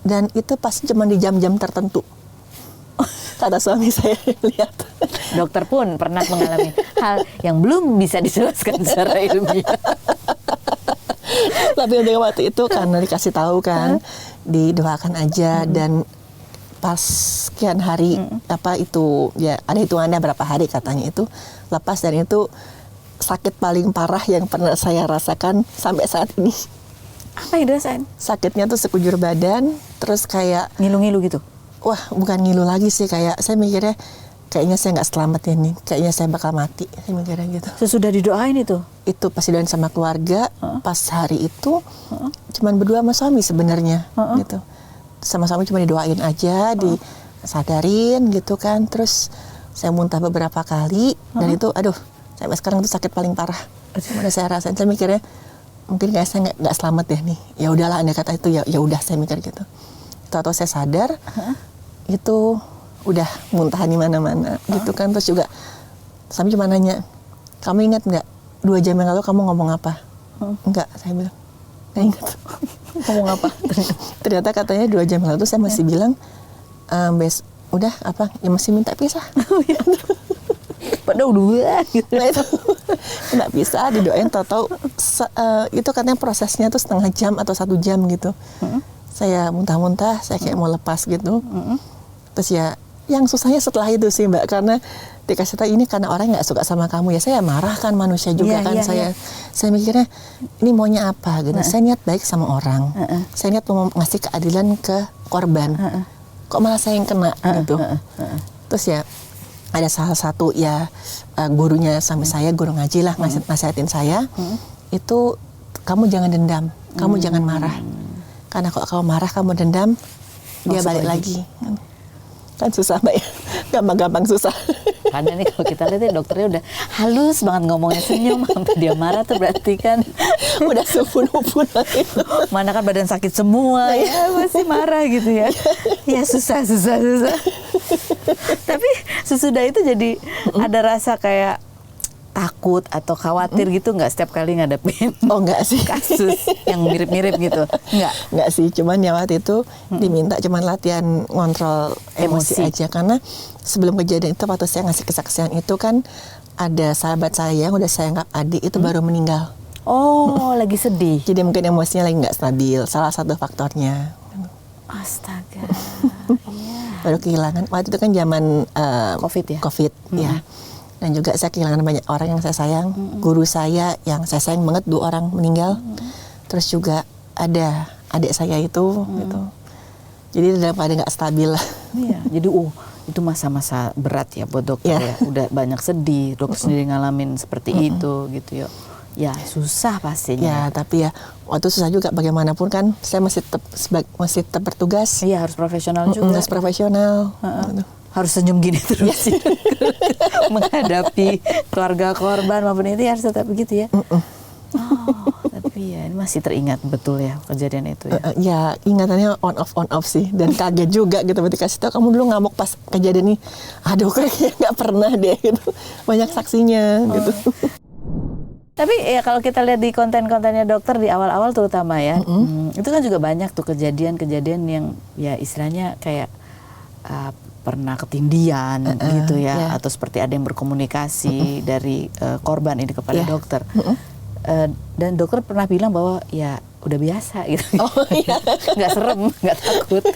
Dan itu pasti cuma di jam-jam tertentu. Kata suami saya lihat. Dokter pun pernah mengalami hal yang belum bisa dijelaskan secara ilmiah. Tapi untuk waktu itu karena dikasih tahu kan, didoakan aja. Dan pas sekian hari itu ya ada hitungannya berapa hari katanya itu lepas, dan itu sakit paling parah yang pernah saya rasakan sampai saat ini. Apa yang dirasain? Sakitnya tuh sekujur badan, terus kayak ngilu-ngilu gitu. Wah, bukan ngilu lagi sih, kayak saya mikirnya kayaknya saya nggak selamat ini, kayaknya saya bakal mati, saya mikirnya gitu. Sesudah didoain itu? Itu pas didoain sama keluarga, pas hari itu cuman berdua sama suami sebenarnya, gitu. Sama suami cuma didoain aja, disadarin gitu kan. Terus saya muntah beberapa kali, dan itu aduh, sampai sekarang itu sakit paling parah. Udah saya rasain, saya mikirnya mungkin kayak saya nggak selamat deh nih. Ya udahlah, andai kata itu ya udah, saya mikir gitu. Tahu-tahu saya sadar, itu udah muntah di mana-mana gitu kan. Terus juga suami cuma nanya, kamu ingat nggak 2 jam yang lalu kamu ngomong apa? Enggak, saya bilang nggak ingat. Ngomong apa? Ternyata katanya 2 jam yang lalu saya masih bilang udah apa ya, masih minta pisah. Padahal udah gitu. Nah itu nggak bisa didoain, tahu-tahu itu katanya prosesnya tuh setengah jam atau 1 jam gitu. Saya muntah-muntah, saya kayak mau lepas gitu. Terus ya yang susahnya setelah itu sih Mbak, karena dikasih tahu ini karena orang nggak suka sama kamu, ya saya marah kan, manusia juga kan. Saya mikirnya ini maunya apa gitu. Saya niat baik sama orang, saya niat mau ngasih keadilan ke korban, kok malah saya yang kena gitu. Terus ya ada salah satu ya gurunya sampai saya, guru ngaji lah, nasihatin saya, itu kamu jangan dendam, kamu jangan marah, karena kalau kamu marah, kamu dendam, dia balik lagi. Kan susah Mbak ya, gampang-gampang susah. Karena nih kalau kita lihat dokternya udah halus banget ngomongnya, senyum, sampai dia marah tuh berarti kan udah subun-ubun. Mana kan badan sakit semua, ya masih marah gitu ya. Ya susah. Tapi sesudah itu jadi ada rasa kayak takut atau khawatir gitu nggak setiap kali ngadepin? Oh nggak sih, kasus yang mirip-mirip gitu, nggak sih. Cuman ya waktu itu diminta cuman latihan ngontrol emosi aja, karena sebelum kejadian itu waktu saya ngasih kesaksian itu kan ada sahabat saya yang udah saya anggap adik itu baru meninggal. Oh, lagi sedih. Jadi mungkin emosinya lagi nggak stabil, salah satu faktornya. Astaga. Iya. Baru kehilangan, waktu itu kan zaman COVID ya? COVID, ya. Dan juga saya kehilangan banyak orang yang saya sayang. Guru saya yang saya sayang banget, 2 orang meninggal. Terus juga ada adik saya itu, gitu. Jadi daripada nggak stabil. Iya, jadi itu masa-masa berat ya buat dokter ya. Udah banyak sedih, dokter sendiri ngalamin seperti itu gitu ya. Ya susah pastinya. Ya, tapi ya waktu susah juga bagaimanapun kan saya masih tetap bertugas. Iya, harus profesional juga. Harus profesional. Gitu. Harus senyum gini terus sih. Menghadapi keluarga korban maupun itu harus tetap begitu ya. Tapi ya ini masih teringat betul ya kejadian itu ya. Ya ingatannya on off sih, dan kaget juga gitu ketika kasih tahu kamu dulu ngamuk pas kejadian ini. Aduh, kayaknya nggak pernah deh gitu. Banyak saksinya gitu. Tapi ya kalau kita lihat di konten-kontennya dokter di awal-awal terutama ya, itu kan juga banyak tuh kejadian-kejadian yang ya istilahnya kayak pernah ketindian gitu ya, atau seperti ada yang berkomunikasi dari korban ini kepada dokter. Dan dokter pernah bilang bahwa ya udah biasa gitu, nggak serem, nggak takut.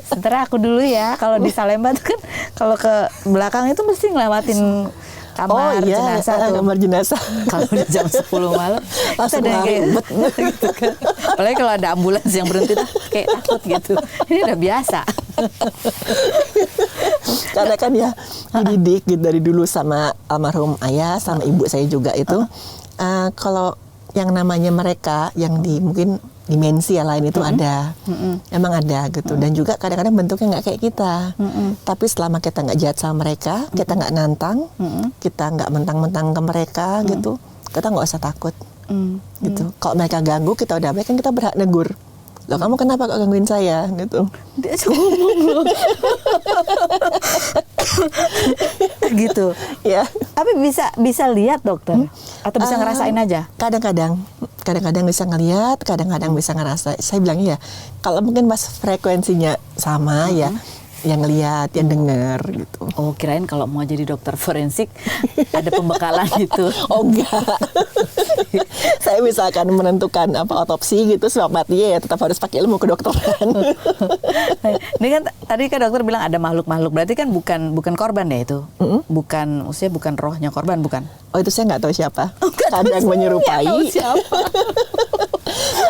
Sementara aku dulu ya kalau di Salemba tuh kan kalau ke belakang itu mesti ngelewatin kamar jenazah tuh. Kamar jenazah. Kalau udah jam 10 malam langsung ada yang kayak gitu kan. Apalagi kalau ada ambulans yang berhenti tuh kayak takut gitu. Ini udah biasa. Karena kan ya dididik gitu dari dulu sama almarhum ayah sama ibu saya juga itu. Kalau yang namanya mereka yang di mungkin dimensi yang lain itu ada, emang ada gitu. Dan juga kadang-kadang bentuknya nggak kayak kita. Tapi selama kita nggak jahat sama mereka, kita nggak nantang, kita nggak mentang-mentang ke mereka gitu, kita nggak usah takut gitu. Kalau mereka ganggu kita udah baik kan kita berhak negur. Loh, kamu kenapa kok gangguin saya gitu? Dia ngomong loh. Gitu. Ya. Tapi bisa lihat dokter atau bisa ngerasain aja? Kadang-kadang bisa ngelihat, kadang-kadang bisa ngerasa. Saya bilang ya, kalau mungkin pas frekuensinya sama ya, yang ngelihat, yang dengar gitu. Oh, kirain kalau mau jadi dokter forensik ada pembekalan gitu. Oh enggak. Saya misalkan menentukan apa otopsi gitu sebab matinya ya tetap harus pakai ilmu kedokteran. Ini kan tadi kan dokter bilang ada makhluk-makhluk, berarti kan bukan korban ya itu? Bukan, maksudnya bukan rohnya korban, bukan? Oh itu saya nggak tahu siapa. Kadang menyerupai.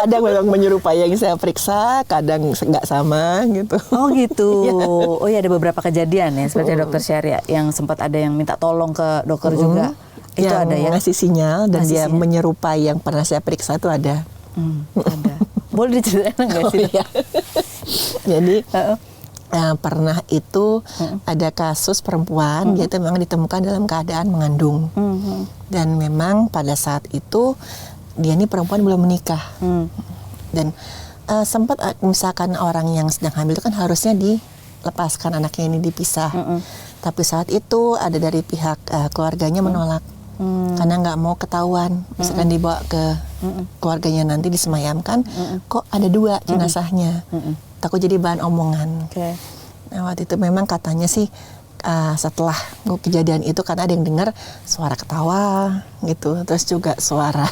Kadang memang menyerupai yang saya periksa, kadang nggak sama gitu. Oh gitu. Oh ya ada beberapa kejadian ya seperti dokter Syahria yang sempat ada yang minta tolong ke dokter juga. Itu yang ada ya. Ngasih sinyal dan dia menyerupai yang pernah saya periksa itu ada. Ada. Boleh diceritain nggak sih? Iya. Jadi pernah itu ada kasus perempuan dia itu memang ditemukan dalam keadaan mengandung. Dan memang pada saat itu dia ini perempuan belum menikah. Dan sempat misalkan orang yang sedang hamil itu kan harusnya dilepaskan anaknya ini dipisah. Tapi saat itu ada dari pihak keluarganya menolak. Karena nggak mau ketahuan, misalkan dibawa ke keluarganya nanti disemayamkan, kok ada 2 jenazahnya, takut jadi bahan omongan. Nah, waktu itu memang katanya sih setelah kejadian itu kan ada yang dengar suara ketawa gitu, terus juga suara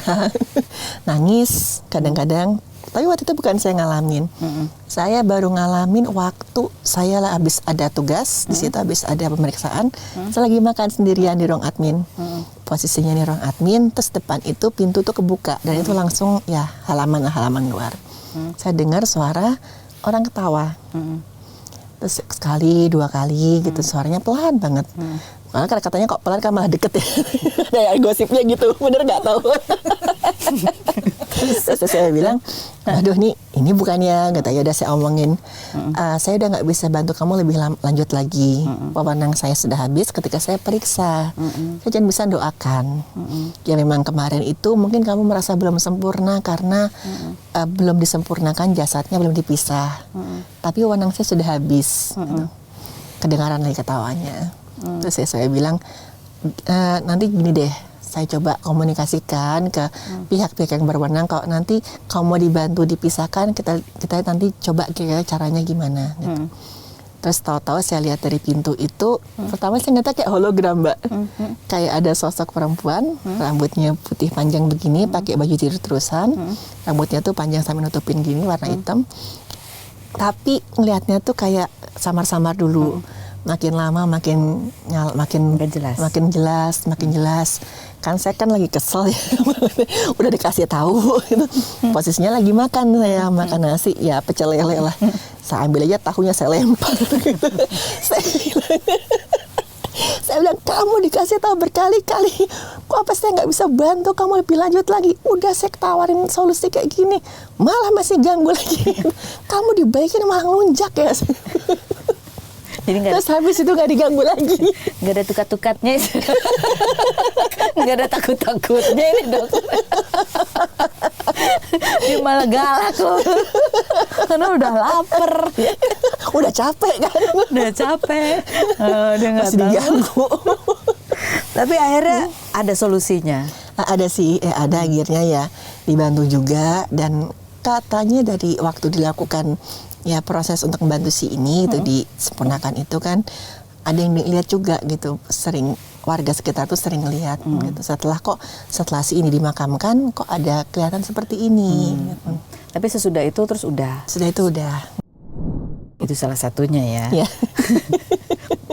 nangis kadang-kadang. Tapi waktu itu bukan saya ngalamin. Saya baru ngalamin waktu saya lah habis ada tugas di situ, habis ada pemeriksaan. Saya lagi makan sendirian di ruang admin. Posisinya di ruang admin, terus depan itu pintu tuh kebuka dan itu langsung ya halaman luar. Saya dengar suara orang ketawa. Terus sekali, 2 kali gitu suaranya pelan banget. Malah katanya kok pelan kan malah deket ya. Kayak gosipnya gitu, bener nggak tahu. Terus saya bilang, aduh nih ini bukannya, kata ya udah saya omongin, saya udah nggak bisa bantu kamu lebih lanjut lagi. Wewenang saya sudah habis ketika saya periksa. Saya cuma bisa doakan. Ya memang kemarin itu mungkin kamu merasa belum sempurna karena belum disempurnakan jasadnya, belum dipisah. Tapi wewenang saya sudah habis. Gitu. Kedengaran lagi ketawanya. Terus saya bilang, nanti gini deh, saya coba komunikasikan ke pihak-pihak yang berwenang. Kalau nanti kamu mau dibantu dipisahkan, kita nanti coba kira-kira caranya gimana. Gitu. Terus tahu-tahu saya lihat dari pintu itu, pertama saya ngeliatnya kayak hologram, Mbak. Kayak ada sosok perempuan, rambutnya putih panjang begini, pakai baju tidur terusan, rambutnya tuh panjang sampai nutupin gini, warna hitam. Tapi ngelihatnya tuh kayak samar-samar dulu. Makin lama makin jelas. Kan saya kan lagi kesel ya. Udah dikasih tahu gitu. Posisinya lagi makan nasi, ya pecel lele lah. Saya ambil aja tahunya, saya lempar gitu. Saya bilang, kamu dikasih tahu berkali-kali, kok apa saya nggak bisa bantu kamu lebih lanjut lagi? Udah saya tawarin solusi kayak gini, malah masih ganggu lagi. Kamu dibaikin malah ngelunjak ya. Jadi terus habis itu nggak diganggu lagi. Nggak ada tukat-tukatnya, nggak ada takut-takutnya ini dokter. Dia malah galak loh, karena udah lapar, udah capek kan, dia nggak diganggu. Tapi akhirnya ada solusinya. Ada sih, ada akhirnya ya dibantu juga, dan katanya dari waktu dilakukan ya proses untuk membantu si ini itu disempurnakan itu kan ada yang lihat juga gitu, sering warga sekitar tuh sering lihat gitu, setelah si ini dimakamkan kok ada kelihatan seperti ini gitu. Tapi sesudah itu terus udah itu salah satunya ya.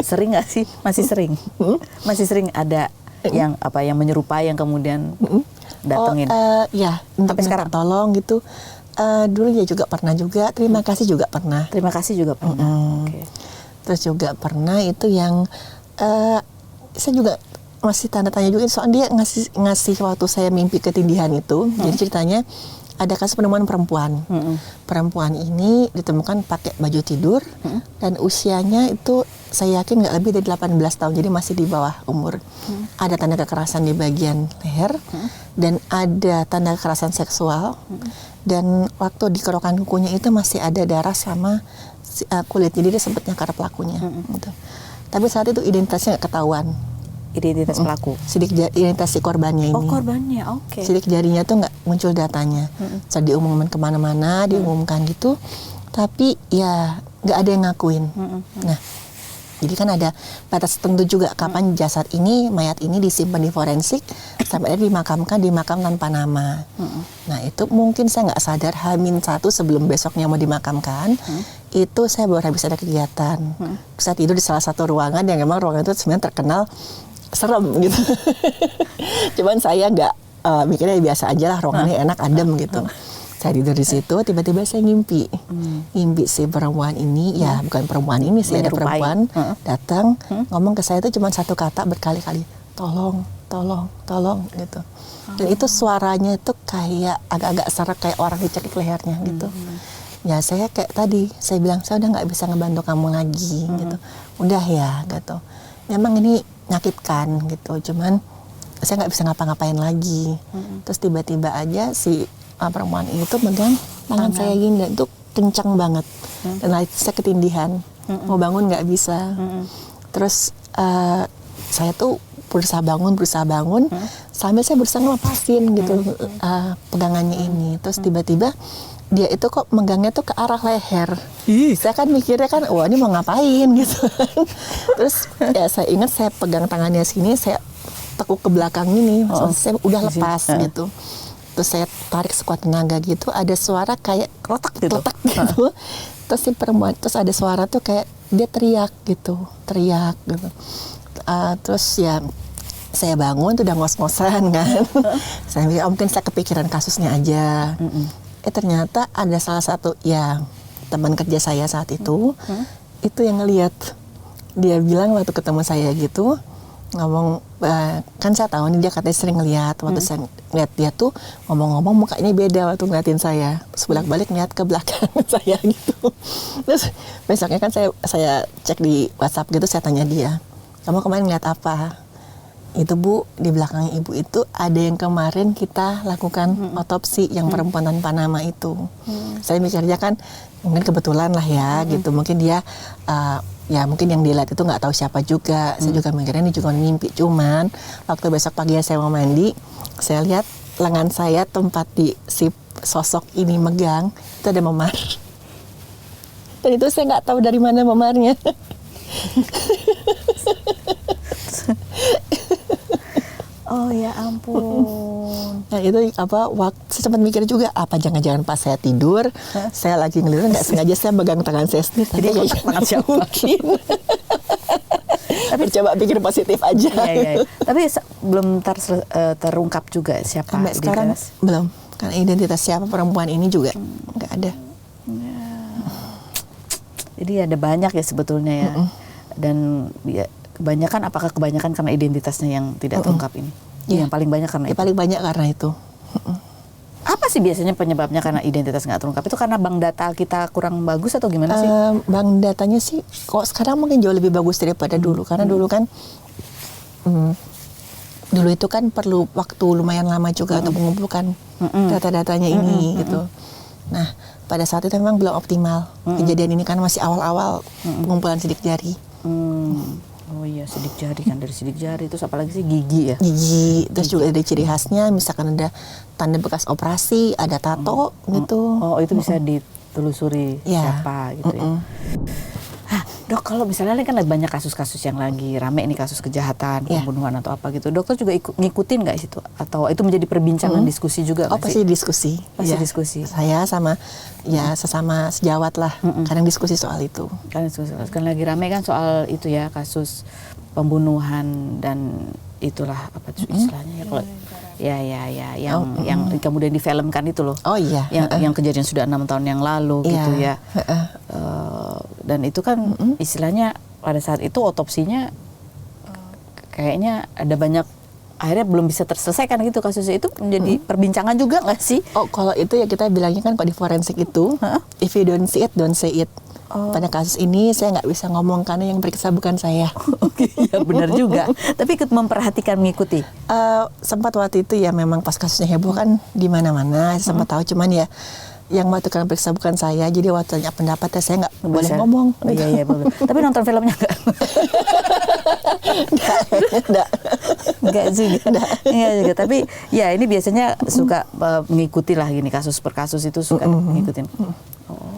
Sering nggak sih, masih sering ada yang menyerupai yang kemudian datengin untuk sekarang tolong gitu. Dulu ya juga pernah juga, terima kasih juga pernah. Okay. Terus juga pernah itu yang saya juga masih tanda tanya juga, soalnya dia ngasih waktu saya mimpi ketindihan itu. Jadi ceritanya ada kasus penemuan perempuan. Perempuan ini ditemukan pakai baju tidur dan usianya itu saya yakin nggak lebih dari 18 tahun, jadi masih di bawah umur. Ada tanda kekerasan di bagian leher dan ada tanda kekerasan seksual. Dan waktu di kerokan kukunya itu masih ada darah sama kulit, jadi dia sempat nyakar pelakunya. Gitu. Tapi saat itu identitasnya nggak ketahuan. Identitas pelaku? Identitas si korbannya ini. Oh, korbannya, oke. Sidik jarinya tuh nggak muncul datanya. Saya diumumkan kemana-mana, diumumkan gitu. Tapi ya nggak ada yang ngakuin. Nah, jadi kan ada batas tertentu juga kapan jasad ini, mayat ini disimpan di forensik sampai dimakamkan di makam tanpa nama. Nah itu mungkin saya nggak sadar H-1 sebelum besoknya mau dimakamkan, itu saya baru habis ada kegiatan. Saya tidur di salah satu ruangan yang memang ruangan itu sebenarnya terkenal serem gitu. Cuman saya nggak mikirnya biasa aja lah, ruangannya enak, adem gitu. Saya tidur di situ, tiba-tiba saya ngimpi si perempuan ini, ya bukan perempuan ini sih, ada perempuan datang ngomong ke saya itu cuma satu kata berkali-kali, tolong gitu. Dan itu suaranya itu kayak agak-agak serak, kayak orang dicekik lehernya gitu. Ya saya kayak tadi, saya bilang saya udah nggak bisa ngebantu kamu lagi gitu, udah ya gitu. Memang ini nyakitkan gitu, cuman saya nggak bisa ngapa-ngapain lagi. Terus tiba-tiba aja si perempuan itu megang tangan saya gini, dan itu kencang banget. Dan saya ketindihan, mau bangun nggak bisa. Terus saya tuh berusaha bangun, sambil saya berusaha ngelepasin gitu pegangannya ini. Terus tiba-tiba dia itu kok megangnya tuh ke arah leher. Saya kan mikirnya kan, wah ini mau ngapain gitu. Terus ya saya ingat saya pegang tangannya sini, saya tekuk ke belakang ini, saya udah lepas gitu. Terus saya tarik sekuat tenaga gitu, ada suara kayak kletak gitu. Terus si perempuan, terus ada suara tuh kayak dia teriak gitu. Terus ya saya bangun tuh udah ngos-ngosan kan. Saya mikir mungkin saya kepikiran kasusnya aja. Ternyata ada salah satu ya teman kerja saya saat itu yang ngelihat. Dia bilang waktu ketemu saya gitu, ngomong, kan saya tahu nih dia katanya sering ngeliat. Waktu saya ngeliat dia tuh ngomong-ngomong mukanya beda waktu ngeliatin saya. Terus bolak-balik ngeliat ke belakang saya gitu. Terus besoknya kan saya cek di WhatsApp gitu, saya tanya dia, kamu kemarin ngeliat apa? Itu Bu, di belakang Ibu itu ada yang kemarin kita lakukan otopsi yang perempuan tanpa nama itu. Saya mikirnya kan mungkin kebetulan lah ya gitu. Mungkin dia ya mungkin yang dilihat itu nggak tahu siapa juga. Saya juga mikirnya ini juga mimpi. Cuman waktu besok pagi saya mau mandi, saya lihat lengan saya tempat di si sosok ini megang itu ada memar. Dan itu saya nggak tahu dari mana memarnya. Oh ya ampun. Nah itu saya sempat mikir juga, apa jangan-jangan pas saya tidur, saya lagi ngelirik nggak sengaja saya pegang tangan saya sendiri. Jadi kontak tangan siapa? Mungkin. Tapi coba pikir positif aja. Iya. Tapi belum terungkap juga siapa. Sampai sekarang belum. Karena identitas siapa perempuan ini juga nggak ada. Jadi ada banyak ya sebetulnya ya. Dan ya, apakah kebanyakan karena identitasnya yang tidak terungkap ini? Yeah. Yang paling banyak karena itu? Paling banyak karena itu. Apa sih biasanya penyebabnya karena identitas nggak terungkap? Itu karena bank data kita kurang bagus atau gimana sih? Bank datanya sih kok sekarang mungkin jauh lebih bagus daripada dulu. Karena dulu kan dulu itu kan perlu waktu lumayan lama juga untuk mengumpulkan data-datanya ini gitu. Nah pada saat itu memang belum optimal. Kejadian ini kan masih awal-awal pengumpulan sidik jari. Oh iya, sidik jari kan, dari sidik jari terus apalagi sih gigi ya? Gigi, terus juga ada ciri khasnya, misalkan ada tanda bekas operasi, ada tato gitu. Oh itu bisa ditelusuri siapa gitu ya? Dok, kalau misalnya kan ada banyak kasus-kasus yang lagi rame ini, kasus kejahatan, pembunuhan atau apa gitu, dokter juga ngikutin nggak situ? Atau itu menjadi perbincangan diskusi juga nggak sih? Pasti diskusi. Pasti diskusi. Saya sama sesama sejawat lah, kadang diskusi soal itu. Kan diskusi, kan lagi rame kan soal itu ya, kasus pembunuhan dan itulah apa istilahnya ya kalau yang kemudian difilmkan itu loh. Oh iya. Yang kejadian sudah 6 tahun yang lalu gitu ya. Dan itu kan istilahnya pada saat itu otopsinya kayaknya ada banyak, akhirnya belum bisa terselesaikan gitu kasusnya. Itu menjadi perbincangan juga nggak sih? Oh kalau itu ya kita bilangnya kan kalau di forensik itu, if you don't see it, don't say it. Pada kasus ini saya nggak bisa ngomong karena yang periksa bukan saya. Oke, ya benar juga. Tapi ikut memperhatikan, mengikuti. Sempat waktu itu ya memang pas kasusnya heboh kan di mana-mana, sempat tahu, cuman ya yang waktu kan periksa bukan saya, jadi waktu tanya pendapat saya nggak boleh ngomong. Iya boleh. Tapi nonton filmnya nggak? Nggak juga. Iya juga. Tapi ya ini biasanya suka mengikuti lah gini, kasus per kasus itu suka ngikutin.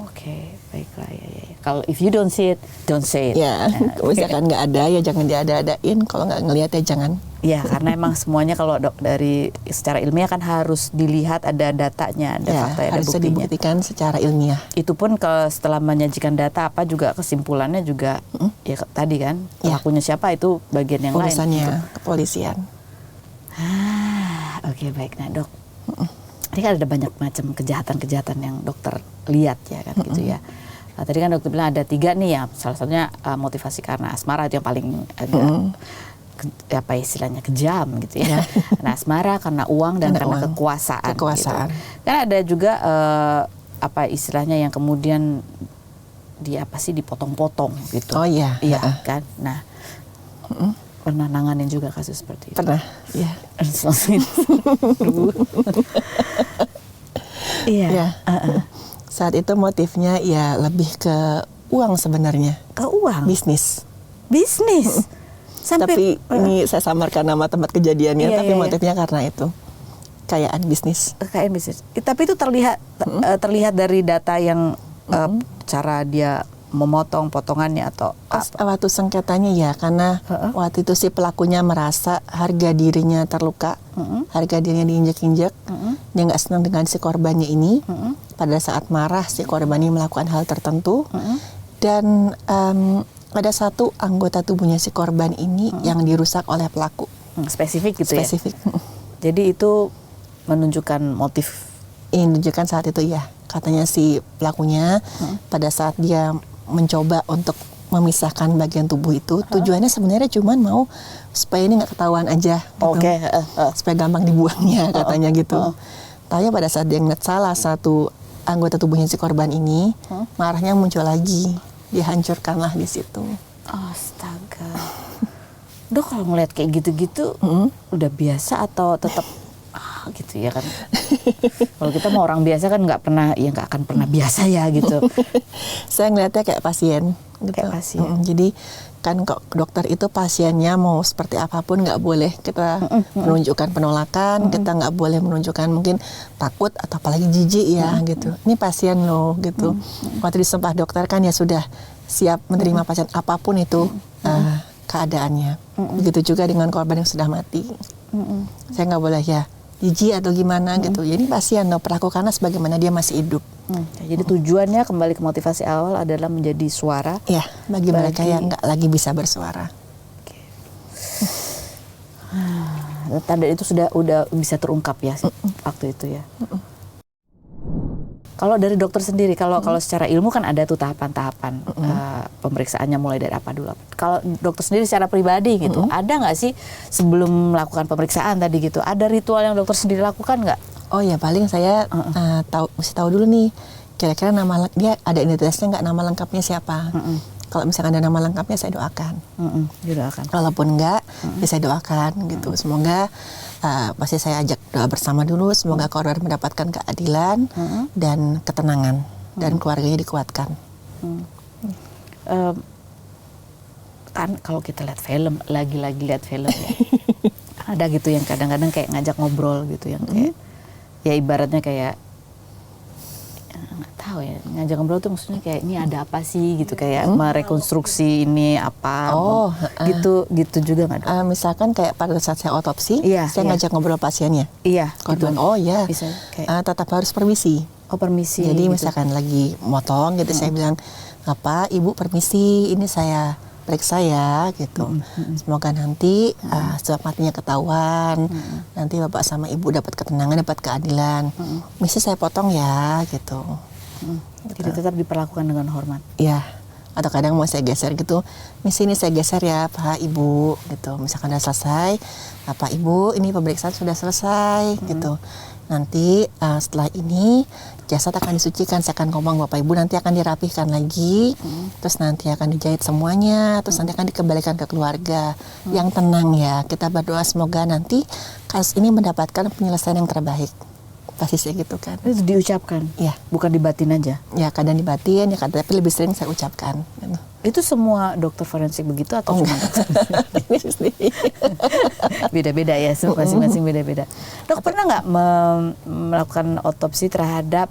Oke, baiklah ya. Kalau if you don't see it, don't say it. Ya, misalkan nggak ada ya jangan diada-adain. Kalau nggak ngelihat ya jangan. Ya, karena emang semuanya kalau dari secara ilmiah kan harus dilihat, ada datanya, ada fakta, ada harus buktinya. dibuktikan secara ilmiah. Itu pun setelah menyajikan data apa juga kesimpulannya juga ya tadi kan pelakunya siapa itu bagian yang lain. Urusannya kepolisian. Oke, baik. Nah dok, ini kan ada banyak macam kejahatan-kejahatan yang dokter lihat ya kan gitu ya. Nah, tadi kan dokter bilang ada 3 nih ya, salah satunya motivasi karena asmara itu yang paling agak apa istilahnya kejam gitu ya. Nah asmara karena uang dan karena kekuasaan. Gitu. Kan ada juga apa istilahnya yang kemudian dipotong-potong gitu. Oh iya. Iya kan. Nah pernah nanganin juga kasus seperti itu. Pernah. Iya. Iya. Saat itu motifnya ya lebih ke uang sebenarnya. Ke uang? Bisnis. Sampai, tapi ini saya samarkan nama tempat kejadiannya, tapi motifnya karena itu. Kekayaan bisnis. Tapi itu terlihat dari data yang cara dia memotong potongannya atau apa? Waktu sengketanya ya, karena waktu itu si pelakunya merasa harga dirinya terluka, harga dirinya diinjak-injak, dia nggak senang dengan si korbannya ini. Pada saat marah si korban ini melakukan hal tertentu, dan ada satu anggota tubuhnya si korban ini yang dirusak oleh pelaku. Spesifik gitu ya? Spesifik. Jadi itu menunjukkan motif? Menunjukkan saat itu ya, katanya si pelakunya pada saat dia mencoba untuk memisahkan bagian tubuh itu, tujuannya sebenarnya cuma mau supaya ini nggak ketahuan aja, gitu. Supaya gampang dibuangnya katanya gitu. Tapi pada saat dia ngeliat salah satu anggota tubuhnya si korban ini, marahnya muncul lagi, dihancurkanlah di situ. Astaga. Dok kalau ngeliat kayak gitu-gitu, udah biasa atau tetap gitu ya kan? Kalau kita mau orang biasa kan nggak akan pernah biasa ya gitu. Saya ngeliatnya kayak pasien. Gitu. Kayak pasien. Jadi kan kok dokter itu pasiennya mau seperti apapun nggak boleh kita menunjukkan penolakan, kita nggak boleh menunjukkan mungkin takut atau apalagi jijik ya gitu. Ini pasien loh gitu. Waktu di Sumpah Dokter kan ya sudah siap menerima pasien apapun itu keadaannya. Begitu juga dengan korban yang sudah mati. Saya nggak boleh ya jijik atau gimana gitu. Jadi pasien loh, perlakukanlah sebagaimana dia masih hidup. Jadi tujuannya kembali ke motivasi awal adalah menjadi suara. Ya, bagi mereka yang nggak lagi bisa bersuara. Tanda itu udah bisa terungkap ya waktu itu ya. Kalau dari dokter sendiri, kalau secara ilmu kan ada tuh tahapan-tahapan pemeriksaannya mulai dari apa dulu. Kalau dokter sendiri secara pribadi gitu, ada nggak sih sebelum melakukan pemeriksaan tadi gitu, ada ritual yang dokter sendiri lakukan nggak? Oh ya, paling saya mesti tahu dulu nih, kira-kira nama dia ada identitasnya nggak, nama lengkapnya siapa. Kalau misalkan ada nama lengkapnya saya doakan. Didoakan. Walaupun enggak, ya saya doakan gitu. Semoga pasti saya ajak doa bersama dulu. Semoga korban mendapatkan keadilan dan ketenangan dan keluarganya dikuatkan. Kan kalau kita lihat film, lagi-lagi lihat film ya, ada gitu yang kadang-kadang kayak ngajak ngobrol gitu, yang kayak ya ibaratnya kayak nggak tahu ya, ngajak ngobrol tuh maksudnya kayak ini ada apa sih gitu, kayak merekonstruksi ini apa gitu juga nggak dok? Misalkan kayak pada saat saya otopsi, saya ngajak ngobrol pasiennya. Iya. Korban, gitu. oh ya, Bisa, kayak, tetap harus permisi. Oh permisi. Jadi gitu. misalkan lagi motong gitu, saya bilang, apa ibu permisi, ini saya periksa ya gitu. Semoga nanti sebab matinya ketahuan, nanti bapak sama ibu dapat ketenangan, dapat keadilan. Misi saya potong ya gitu. Jadi tetap diperlakukan dengan hormat. Ya, atau kadang mau saya geser gitu, misi ini saya geser ya Pak Ibu gitu. Misalkan udah selesai, Pak Ibu ini pemeriksaan sudah selesai gitu. Nanti setelah ini jasad akan disucikan, saya akan ngomong Bapak Ibu nanti akan dirapihkan lagi, terus nanti akan dijahit semuanya, terus nanti akan dikembalikan ke keluarga yang tenang ya. Kita berdoa semoga nanti kasus ini mendapatkan penyelesaian yang terbaik. Pasti saya gitu kan. Itu diucapkan? Ya. Bukan dibatin aja? Ya kadang dibatin, ya kadang, tapi lebih sering saya ucapkan. Gitu. Itu semua dokter forensik begitu atau cuma beda-beda ya, masing-masing beda-beda. Dok pernah nggak melakukan otopsi terhadap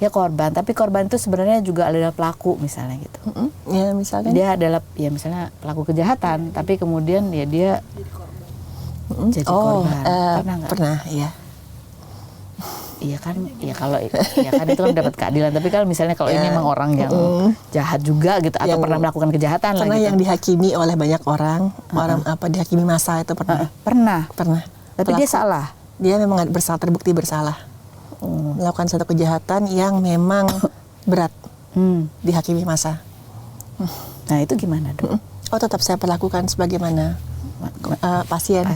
ya korban, tapi korban itu sebenarnya juga adalah pelaku misalnya gitu? Ya misalnya dia adalah ya misalnya pelaku kejahatan, tapi kemudian ya dia jadi korban. Pernah nggak? Pernah, iya. Iya kan, ya kalau ya kan itu kan dapat keadilan. Tapi kalau misalnya kalau ini memang orang yang jahat juga gitu, atau pernah melakukan kejahatan lah gitu. Yang dihakimi oleh banyak orang, dihakimi massa itu pernah. Pernah. Tapi dia salah. Dia memang bersalah, terbukti bersalah. Melakukan satu kejahatan yang memang berat, dihakimi massa. Nah itu gimana dok? Oh tetap saya perlakukan sebagaimana pasien.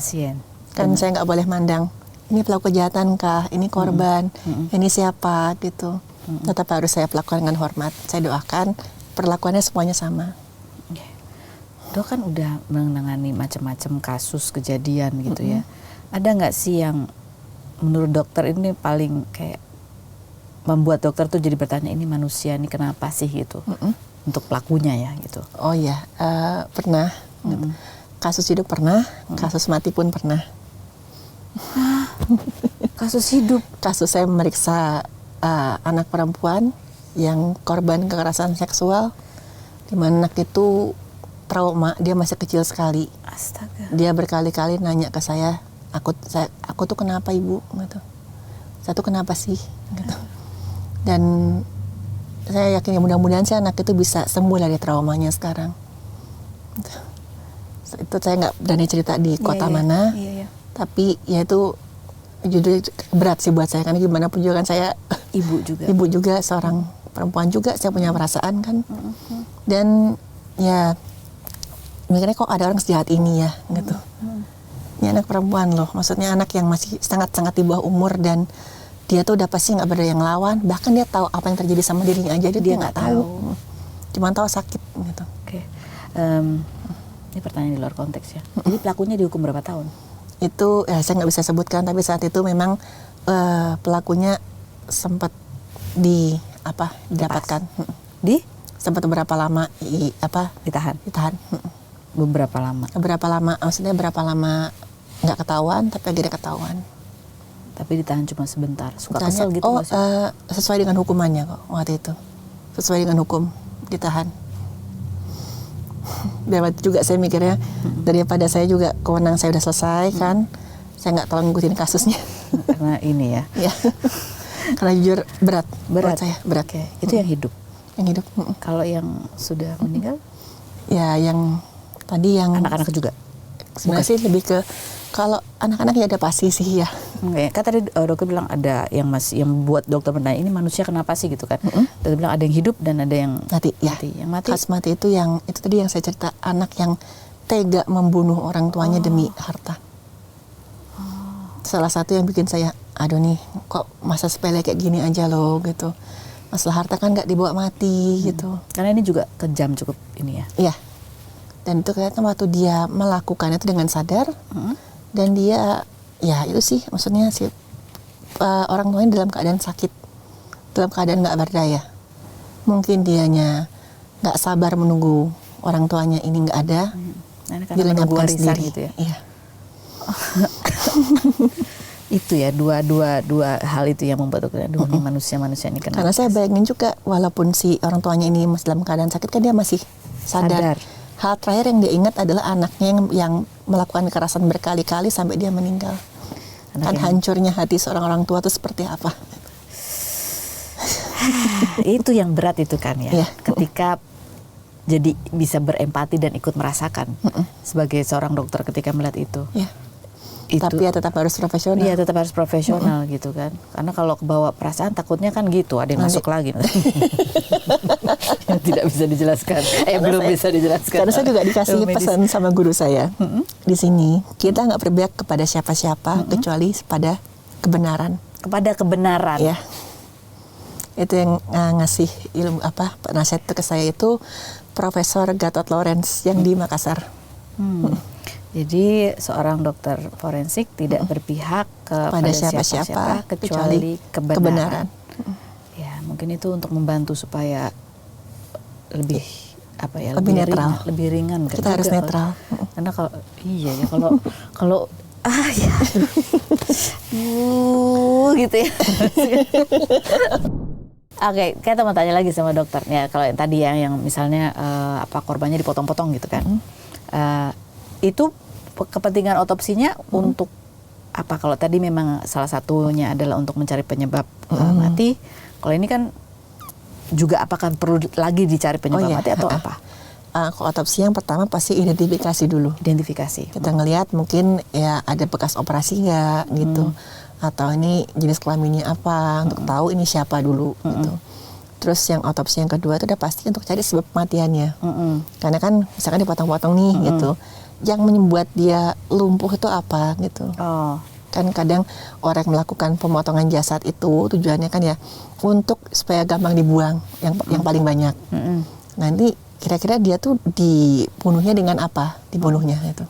Kan saya nggak boleh mandang. Ini pelaku kejahatan kah, ini korban, ini siapa gitu. Tetap harus saya perlakukan dengan hormat. Saya doakan perlakuannya semuanya sama. Dok kan udah menangani macam-macam kasus kejadian gitu ya. Ada nggak sih yang menurut dokter ini paling kayak membuat dokter tuh jadi bertanya, ini manusia ini kenapa sih gitu, untuk pelakunya ya gitu? Oh ya, pernah. Kasus hidup pernah, kasus mati pun pernah. Kasus hidup? Kasus saya memeriksa anak perempuan yang korban kekerasan seksual, di mana anak itu trauma, dia masih kecil sekali. Astaga. Dia berkali-kali nanya ke saya, aku tuh kenapa ibu? Gitu. Saya tuh kenapa sih? Gitu. Dan saya yakin ya mudah-mudahan sih anak itu bisa sembuh dari traumanya sekarang. Itu saya nggak berani cerita di kota mana. Tapi ya itu jujur berat sih buat saya, karena gimana pun juga kan saya ibu juga seorang perempuan juga, saya punya perasaan kan. Dan ya mikirnya kok ada orang sejahat ini ya gitu. Ini anak perempuan loh, maksudnya anak yang masih sangat-sangat di bawah umur, dan dia tuh udah pasti nggak berdaya yang lawan, bahkan dia tahu apa yang terjadi sama dirinya aja dia nggak tahu. Cuma tahu sakit gitu. Oke. Ini pertanyaan di luar konteks ya. Jadi pelakunya dihukum berapa tahun? Itu saya nggak bisa sebutkan, tapi saat itu memang pelakunya sempat didapatkan. Di? Sempat berapa lama ditahan. Beberapa lama. Berapa lama? Maksudnya berapa lama nggak ketahuan, tapi akhirnya ketahuan. Tapi ditahan cuma sebentar. Suka Ditanya, kesel gitu nggak sih? Sesuai dengan hukumannya kok waktu itu. Sesuai dengan hukum, ditahan. Dan waktu juga saya mikirnya, daripada saya juga kewenangan saya udah selesai kan, saya nggak terlalu ngikutin kasusnya. Karena ini ya. Ya. Karena jujur berat buat saya, berat. Oke. Itu yang hidup. Yang hidup. Kalau yang sudah meninggal? Ya, yang tadi yang Anak-anak juga? sebenarnya sih lebih ke kalau anak-anak ya ada pasti sih ya. Kan tadi dokter bilang ada yang buat dokter bertanya ini manusia kenapa sih gitu kan? Dokter bilang ada yang hidup dan ada yang mati. Ya. Yang mati. Khas mati itu tadi yang saya cerita, anak yang tega membunuh orang tuanya demi harta. Salah satu yang bikin saya, aduh nih, kok masa sepele kayak gini aja loh gitu. Masalah harta kan nggak dibawa mati gitu. Karena ini juga kejam cukup ini ya. Iya. Dan itu kelihatan waktu dia melakukan itu dengan sadar. Dan dia, ya itu sih maksudnya sih orang tuanya dalam keadaan sakit, dalam keadaan nggak berdaya. Mungkin dianya nggak sabar menunggu orang tuanya ini nggak ada, Dia lenyapkan sendiri gitu ya. Iya. Itu ya dua hal itu yang membuat dokter aduh ini manusia ini kenapa? Karena saya bayangin juga walaupun si orang tuanya ini masih dalam keadaan sakit kan dia masih sadar. Hal terakhir yang dia ingat adalah anaknya yang melakukan kekerasan berkali-kali sampai dia meninggal. Kan hancurnya hati seorang orang tua itu seperti apa? Itu yang berat itu kan ya. Iya. Ketika jadi bisa berempati dan ikut merasakan sebagai seorang dokter ketika melihat itu. Iya. Tapi ya tetap harus profesional. Iya, tetap harus profesional gitu kan. Karena kalau kebawa perasaan takutnya kan gitu, ada yang masuk lagi. Yang tidak bisa dijelaskan. Belum bisa dijelaskan. Karena saya juga dikasih pesan sama guru saya. Di sini kita nggak berpihak kepada siapa-siapa kecuali pada kebenaran. Kepada kebenaran. Ya. Itu yang ngasih ilmu nasihat ke saya itu Profesor Gatot Lawrence yang di Makassar. Jadi seorang dokter forensik tidak berpihak kepada siapa-siapa kecuali kebenaran. Ya, mungkin itu untuk membantu supaya lebih netral, lebih ringan. Kita harus netral. Karena kalau ya, gitu ya. Oke, kita mau tanya lagi sama dokter ya. Kalau yang tadi yang misalnya korbannya dipotong-potong gitu kan, itu kepentingan otopsinya untuk apa? Kalau tadi memang salah satunya adalah untuk mencari penyebab mati. Kalau ini kan juga apakah perlu lagi dicari penyebab mati atau apa? Kalau otopsi yang pertama pasti identifikasi dulu. Identifikasi. Kita ngelihat mungkin ya ada bekas operasi nggak gitu, atau ini jenis kelaminnya apa untuk tahu ini siapa dulu gitu. Terus yang otopsi yang kedua itu udah pasti untuk cari sebab kematiannya. Karena kan misalkan dipotong-potong nih gitu. Yang membuat dia lumpuh itu apa gitu. Kan kadang orang melakukan pemotongan jasad itu tujuannya kan ya untuk supaya gampang dibuang yang paling banyak. Nanti kira-kira dia tuh dibunuhnya dengan apa? Dibunuhnya itu.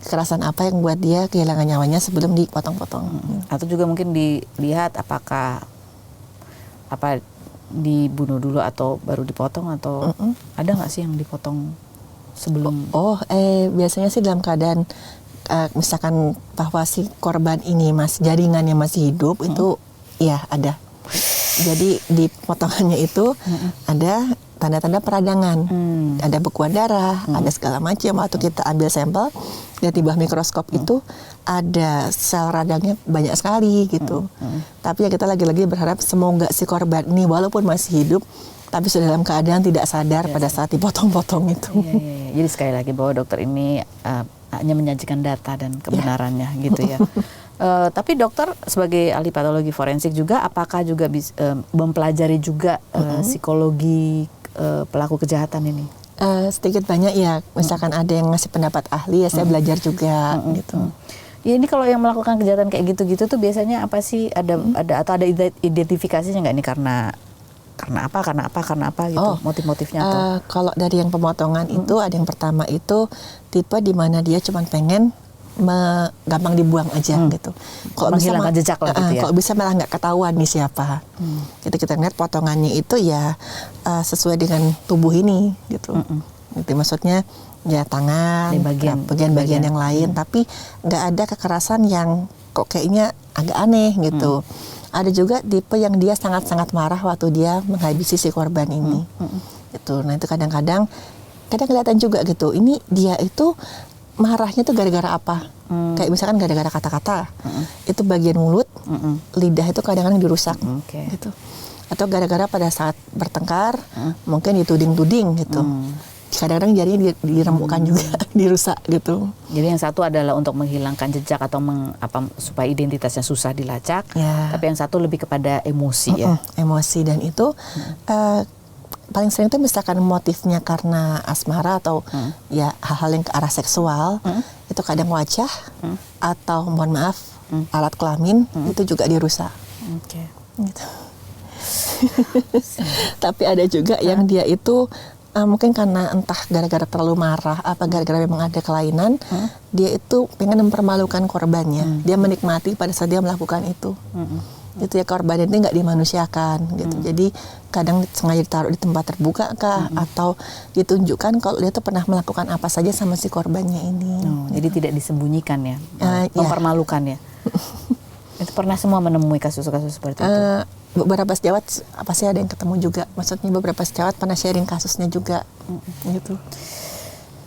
Kekerasan apa yang buat dia kehilangan nyawanya sebelum dipotong-potong. Atau juga mungkin dilihat apakah dibunuh dulu atau baru dipotong atau ada nggak sih yang dipotong sebelum? Biasanya sih dalam keadaan misalkan bahwa si korban ini jaringannya masih hidup itu ya ada. Jadi di potongannya itu ada tanda-tanda peradangan, ada bekuan darah, ada segala macam. Waktu kita ambil sampel lihat di bawah mikroskop itu ada sel radangnya banyak sekali gitu. Tapi ya kita lagi-lagi berharap semoga si korban ini walaupun masih hidup tapi sudah dalam keadaan tidak sadar pada saat dipotong-potong itu. Iya. Jadi sekali lagi bahwa dokter ini hanya menyajikan data dan kebenarannya gitu ya. Tapi dokter sebagai ahli patologi forensik juga apakah juga mempelajari juga psikologi pelaku kejahatan ini? Sedikit banyak ya. Misalkan ada yang ngasih pendapat ahli ya saya belajar juga gitu. Ya ini kalau yang melakukan kejahatan kayak gitu-gitu tuh biasanya apa sih ada identifikasinya nggak ini karena apa gitu motif-motifnya atau? Kalau dari yang pemotongan itu ada yang pertama itu tipe di mana dia cuma pengen gampang dibuang aja gitu. Kalau menghilangkan jejak lah gitu ya. Kalau bisa malah nggak ketahuan nih siapa. Kita lihat potongannya itu ya sesuai dengan tubuh ini gitu. Itu maksudnya ya tangan, Di bagian-bagian yang lain, tapi nggak ada kekerasan yang kok kayaknya agak aneh gitu. Ada juga tipe yang dia sangat-sangat marah waktu dia menghabisi si korban ini. Gitu. Nah itu kadang kelihatan juga gitu. Ini dia itu marahnya tuh gara-gara apa? Kayak misalkan gara-gara kata-kata. Itu bagian mulut, lidah itu kadang-kadang dirusak. Gitu. Atau gara-gara pada saat bertengkar, mungkin dituding-tuding gitu. Kadang-kadang jarinya diremukkan juga, dirusak gitu. Jadi yang satu adalah untuk menghilangkan jejak atau supaya identitasnya susah dilacak. Tapi yang satu lebih kepada emosi ya. Emosi, dan itu paling sering itu misalkan motifnya karena asmara atau ya hal-hal yang ke arah seksual, itu kadang wajah atau mohon maaf alat kelamin itu juga dirusak. Gitu. Tapi ada juga yang dia itu mungkin karena entah gara-gara terlalu marah apa gara-gara memang ada kelainan, dia itu pengen mempermalukan korbannya. Dia menikmati pada saat dia melakukan itu. Itu ya, korban ini nggak dimanusiakan gitu. Jadi kadang sengaja ditaruh di tempat terbuka kah, atau ditunjukkan kalau dia tuh pernah melakukan apa saja sama si korbannya ini. Jadi tidak disembunyikan ya, mempermalukan ya. Itu pernah semua menemui kasus-kasus seperti itu? Beberapa sejawat pasti ada yang ketemu juga. Maksudnya beberapa sejawat pernah sharing kasusnya juga. Gitu.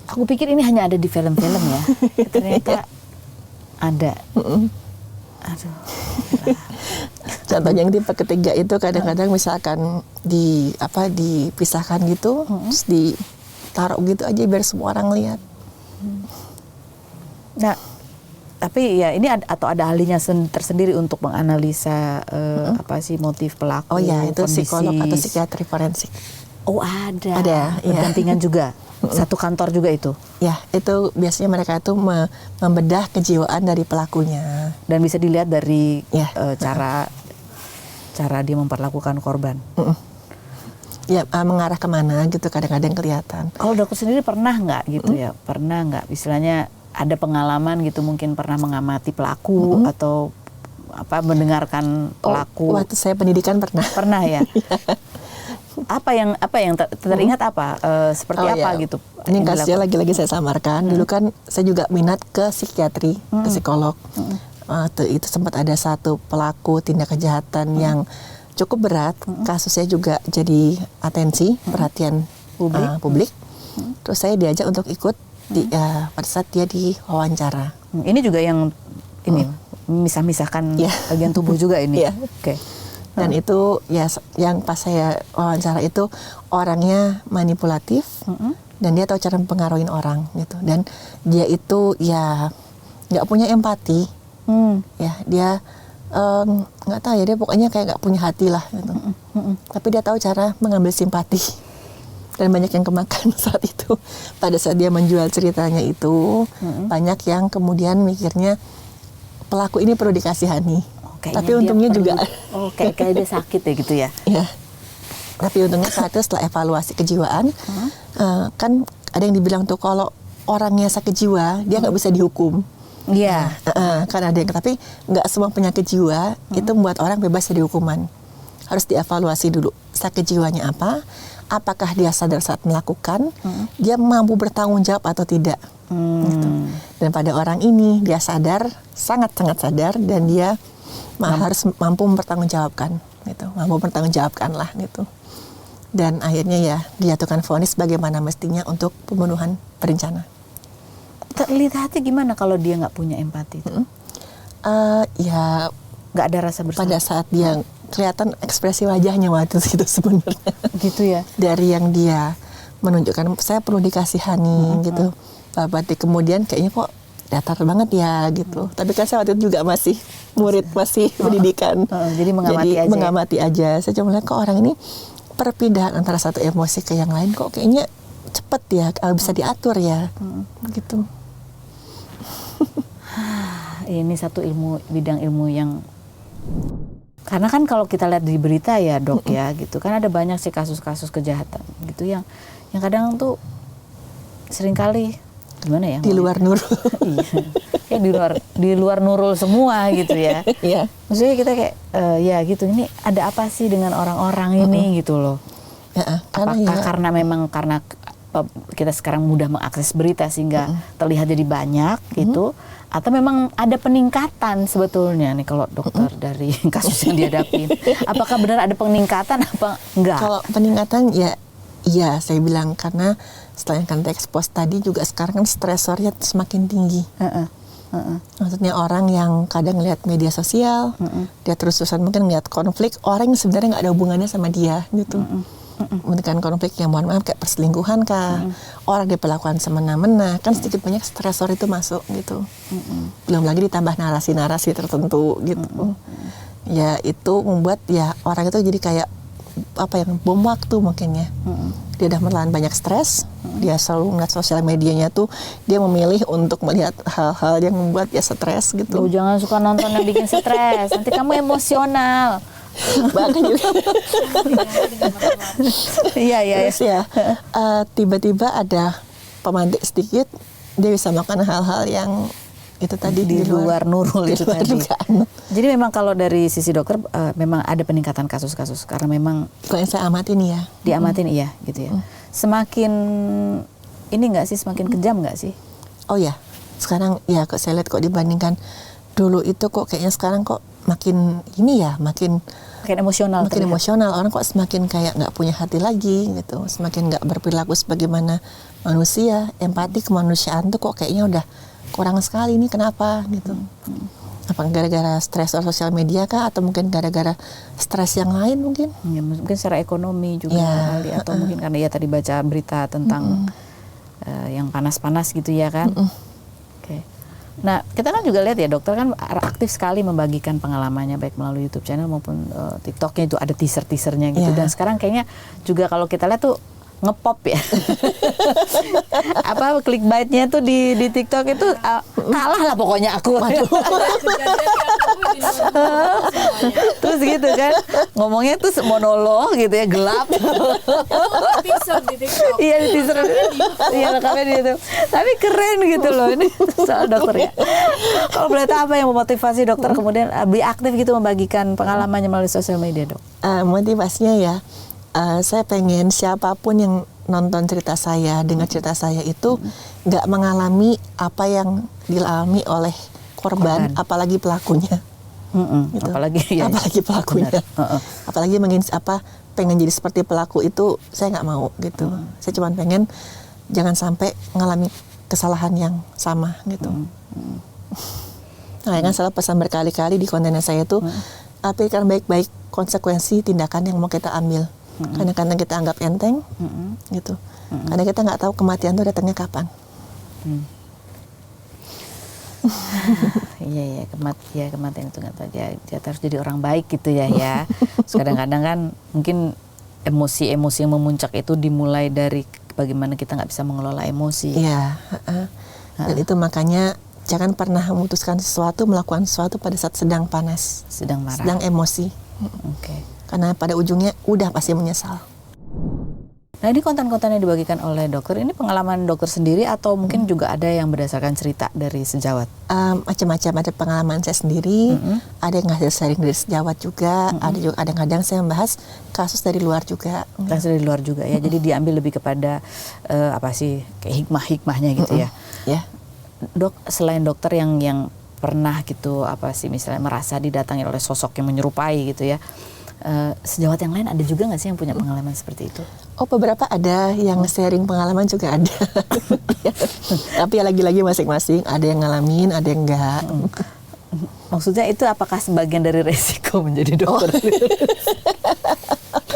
Aku pikir ini hanya ada di film-film ya. Ternyata ada. Aduh. Contohnya yang tipe ketiga itu kadang-kadang misalkan dipisahkan gitu, terus ditaruh gitu aja biar semua orang lihat. Nah, tapi ya ini ada ahlinya tersendiri untuk menganalisa apa sih motif pelaku. Oh ya, itu kondisi. Psikolog atau psikiatri forensik. Oh ada. Ada. Berdampingan juga. Satu kantor juga itu. Ya, itu biasanya mereka itu membedah kejiwaan dari pelakunya. Dan bisa dilihat dari cara dia memperlakukan korban. Ya, mengarah kemana gitu kadang-kadang kelihatan. Kalau dokter sendiri pernah nggak gitu ya? Pernah nggak? Istilahnya ada pengalaman gitu, mungkin pernah mengamati pelaku atau mendengarkan pelaku. Waktu saya pendidikan pernah. Pernah ya. Apa yang teringat apa? Seperti apa gitu? Ini kasusnya lagi-lagi saya samarkan. Dulu kan saya juga minat ke psikiatri, ke psikolog. Itu sempat ada satu pelaku tindak kejahatan yang cukup berat. Kasusnya juga jadi atensi, perhatian publik. Terus saya diajak untuk ikut pada saat dia diwawancara. Ini juga yang misah-misahkan bagian tubuh juga ini. Oke. Dan itu ya yang pas saya wawancara itu orangnya manipulatif dan dia tahu cara mempengaruhi orang gitu. Dan dia itu ya nggak punya empati. Ya dia nggak tahu ya, dia pokoknya kayak nggak punya hati lah gitu. Tapi dia tahu cara mengambil simpati. Dan banyak yang kemakan saat itu. Pada saat dia menjual ceritanya itu, banyak yang kemudian mikirnya pelaku ini perlu dikasihani. Tapi untungnya juga kayak dia sakit ya gitu ya. Iya. Tapi untungnya saat itu setelah evaluasi kejiwaan, kan ada yang dibilang tuh kalau orangnya sakit jiwa dia nggak bisa dihukum. Iya. Kan ada yang, tapi nggak semua penyakit jiwa itu membuat orang bebas dari hukuman. Harus dievaluasi dulu sakit jiwanya apa, apakah dia sadar saat melakukan, dia mampu bertanggung jawab atau tidak. Gitu. Dan pada orang ini dia sadar, sangat-sangat sadar, dan dia harus mampu mempertanggungjawabkan, gitu, mampu mempertanggungjawabkan lah, gitu. Dan akhirnya ya dijatuhkan vonis bagaimana mestinya untuk pembunuhan berencana. Terlihatnya gimana kalau dia nggak punya empati? Ya nggak ada rasa bersalah. Pada saat dia kelihatan ekspresi wajahnya waktu itu sebenarnya. Gitu ya. Dari yang dia menunjukkan saya perlu dikasihani gitu. Berarti kemudian kayaknya kok datar banget ya gitu. Tapi kan saya waktu itu juga masih murid, masih pendidikan. Jadi mengamati aja. Saya cuma lihat kok orang ini perpindahan antara satu emosi ke yang lain kok kayaknya cepet ya, bisa diatur ya. Begitu. Ini satu bidang ilmu yang, karena kan kalau kita lihat di berita ya dok ya gitu kan ada banyak sih kasus-kasus kejahatan gitu yang kadang tuh seringkali gimana ya? Di luar nurul. Iya. Di luar nurul semua gitu ya. Iya. Maksudnya kita kayak ya gitu, ini ada apa sih dengan orang-orang ini gitu loh. Ya, apakah karena memang karena apa kita sekarang mudah mengakses berita sehingga terlihat jadi banyak gitu, atau memang ada peningkatan sebetulnya nih kalau dokter dari kasus yang dihadapi? Apakah benar ada peningkatan apa enggak? Kalau peningkatan ya iya saya bilang, karena selain kan ekspos tadi juga sekarang kan stresornya semakin tinggi. Maksudnya orang yang kadang lihat media sosial, dia terus-terusan mungkin ngeliat konflik orang yang sebenarnya nggak ada hubungannya sama dia gitu. Mungkin konflik yang mohon maaf kayak perselingkuhan kah, orang diperlakukan semena-mena, kan sedikit banyak stresor itu masuk gitu. Belum lagi ditambah narasi-narasi tertentu gitu. Ya itu membuat ya orang itu jadi kayak apa yang bom waktu mungkin ya. Dia udah menelan banyak stres, dia selalu ngeliat sosial medianya tuh, dia memilih untuk melihat hal-hal yang membuat dia stres gitu. Loh, jangan suka nonton yang bikin stres, nanti kamu emosional. Bahkan juga Iya. Terus ya tiba-tiba ada pemantik sedikit, dia bisa melakukan hal-hal yang itu tadi di luar nurul itu tadi. Dugaan. Jadi memang kalau dari sisi dokter memang ada peningkatan kasus-kasus karena memang kalau yang saya amatin ya. Diamatin iya gitu ya. Semakin ini nggak sih, semakin kejam nggak sih? Oh ya, sekarang ya kok saya lihat kok dibandingkan dulu itu kok kayaknya sekarang kok makin ini ya, makin emosional. Makin emosional, orang kok semakin kayak nggak punya hati lagi gitu, semakin nggak berperilaku sebagaimana manusia, empati kemanusiaan tuh kok kayaknya udah kurang sekali nih, kenapa gitu. Apa gara-gara stres sosial media kah, atau mungkin gara-gara stres yang lain mungkin? Ya, mungkin secara ekonomi juga kali, atau mungkin karena ya tadi baca berita tentang yang panas-panas gitu ya kan. Oke. Nah kita kan juga lihat ya dokter kan aktif sekali membagikan pengalamannya baik melalui YouTube channel maupun TikToknya, itu ada teaser-teasernya gitu. Dan sekarang kayaknya juga kalau kita lihat tuh ngepop ya. Apa clickbaitnya tuh di TikTok itu kalah lah pokoknya aku. Terus gitu kan ngomongnya tuh monolog gitu ya, gelap. Teaser di TikTok. Iya di teaser. Iya rekamnya di YouTube. Tapi keren gitu loh ini soal dokter ya. Kalau boleh tahu apa yang memotivasi dokter kemudian lebih aktif gitu membagikan pengalamannya melalui sosial media, Dok? Motivasinya ya, saya pengen siapapun yang nonton cerita saya, dengar cerita saya itu nggak mengalami apa yang dialami oleh korban. Apalagi pelakunya. Gitu. Apalagi pelakunya. Apalagi pengen jadi seperti pelaku itu saya nggak mau gitu. Saya cuma pengen jangan sampai ngalami kesalahan yang sama gitu. Nah, kan salah pesan berkali-kali di konten saya itu, pikirkan baik-baik konsekuensi tindakan yang mau kita ambil. Kadang-kadang kita anggap enteng, gitu. Karena kita nggak tahu kematian itu datangnya kapan. Iya kematian itu nggak tahu ya, harus jadi orang baik gitu ya. Terus kadang-kadang kan mungkin emosi-emosi yang memuncak itu dimulai dari bagaimana kita nggak bisa mengelola emosi. Iya. Dan itu makanya jangan pernah memutuskan sesuatu, melakukan sesuatu pada saat sedang panas, sedang marah, sedang emosi. Karena pada ujungnya udah pasti menyesal. Nah ini konten-konten yang dibagikan oleh dokter, ini pengalaman dokter sendiri atau mungkin juga ada yang berdasarkan cerita dari sejawat? Macam-macam, ada pengalaman saya sendiri, ada yang hasil sharing dari sejawat juga, ada juga kadang-kadang saya membahas kasus dari luar juga. Kasus dari luar juga ya, jadi diambil lebih kepada apa sih kayak hikmah-hikmahnya gitu ya. Dok, selain dokter yang pernah gitu apa sih misalnya merasa didatangi oleh sosok yang menyerupai gitu ya, sejawat yang lain ada juga nggak sih yang punya pengalaman seperti itu? Oh beberapa ada yang sharing pengalaman juga ada. Tapi ya lagi-lagi masing-masing, ada yang ngalamin, ada yang enggak. Maksudnya itu apakah sebagian dari resiko menjadi dokter?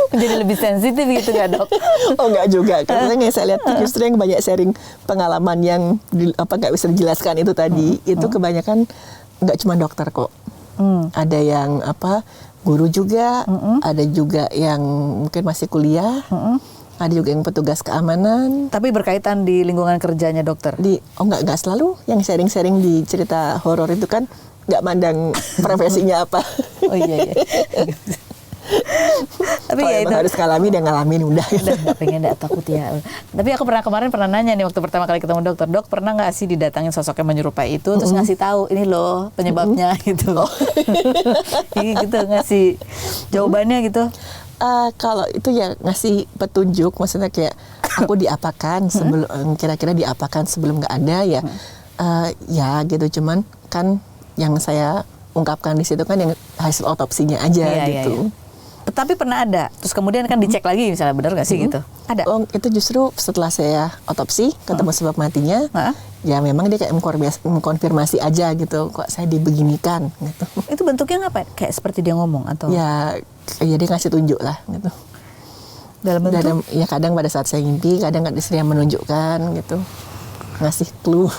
Menjadi lebih sensitif gitu nggak dok? Oh nggak juga, karena yang saya lihat justru yang banyak sharing pengalaman yang nggak bisa dijelaskan itu tadi, itu kebanyakan nggak cuma dokter kok. Ada yang guru juga, ada juga yang mungkin masih kuliah, ada juga yang petugas keamanan. Tapi berkaitan di lingkungan kerjanya dokter? Nggak selalu. Yang sharing-sharing di cerita horor itu kan nggak mandang profesinya apa. Oh iya. Tapi ya itu harus ngalami, dia ngalamin udah. Nggak pengen, nggak takut ya. Tapi aku kemarin pernah nanya nih waktu pertama kali ketemu dokter, dok pernah nggak sih didatangin sosok yang menyerupai itu, terus ngasih tahu ini loh penyebabnya gitu. Gitu ngasih jawabannya gitu. Kalau itu ya ngasih petunjuk, maksudnya kayak aku diapakan sebelum kira-kira diapakan sebelum nggak ada ya. Ya gitu, cuman kan yang saya ungkapkan di situ kan yang hasil otopsinya aja gitu. Tapi pernah ada, terus kemudian kan dicek lagi misalnya benar nggak sih gitu? Ada. Oh, itu justru setelah saya otopsi ketemu sebab matinya, ya memang dia kayak mengkonfirmasi aja gitu, kok saya dibeginikan gitu. Itu bentuknya ngapain? Kayak seperti dia ngomong atau? Ya dia ngasih tunjuk lah gitu. Dalam bentuk? Ya kadang pada saat saya ngimpi, kadang istri yang menunjukkan gitu. Ngasih clue.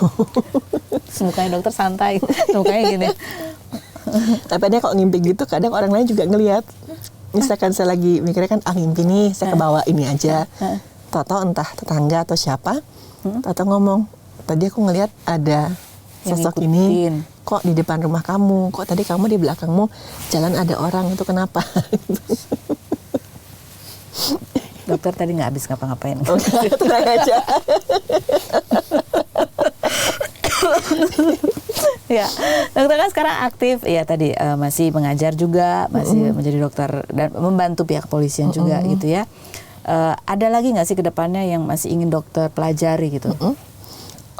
Mukanya dokter santai, mukanya gini. Tapi dia kalau ngimpi gitu, kadang orang lain juga ngelihat. Misalkan saya lagi mikirnya kan, ngimpi nih, saya kebawa ini aja. Toto entah tetangga atau siapa, Toto ngomong, tadi aku ngelihat ada sosok ini, kok di depan rumah kamu, kok tadi kamu di belakangmu jalan ada orang, itu kenapa? Dokter tadi nggak habis ngapa-ngapain. Oh, tenang aja. Ya, dokter kan sekarang aktif, ya tadi masih mengajar juga, masih menjadi dokter dan membantu pihak kepolisian juga gitu ya. Ada lagi nggak sih kedepannya yang masih ingin dokter pelajari gitu?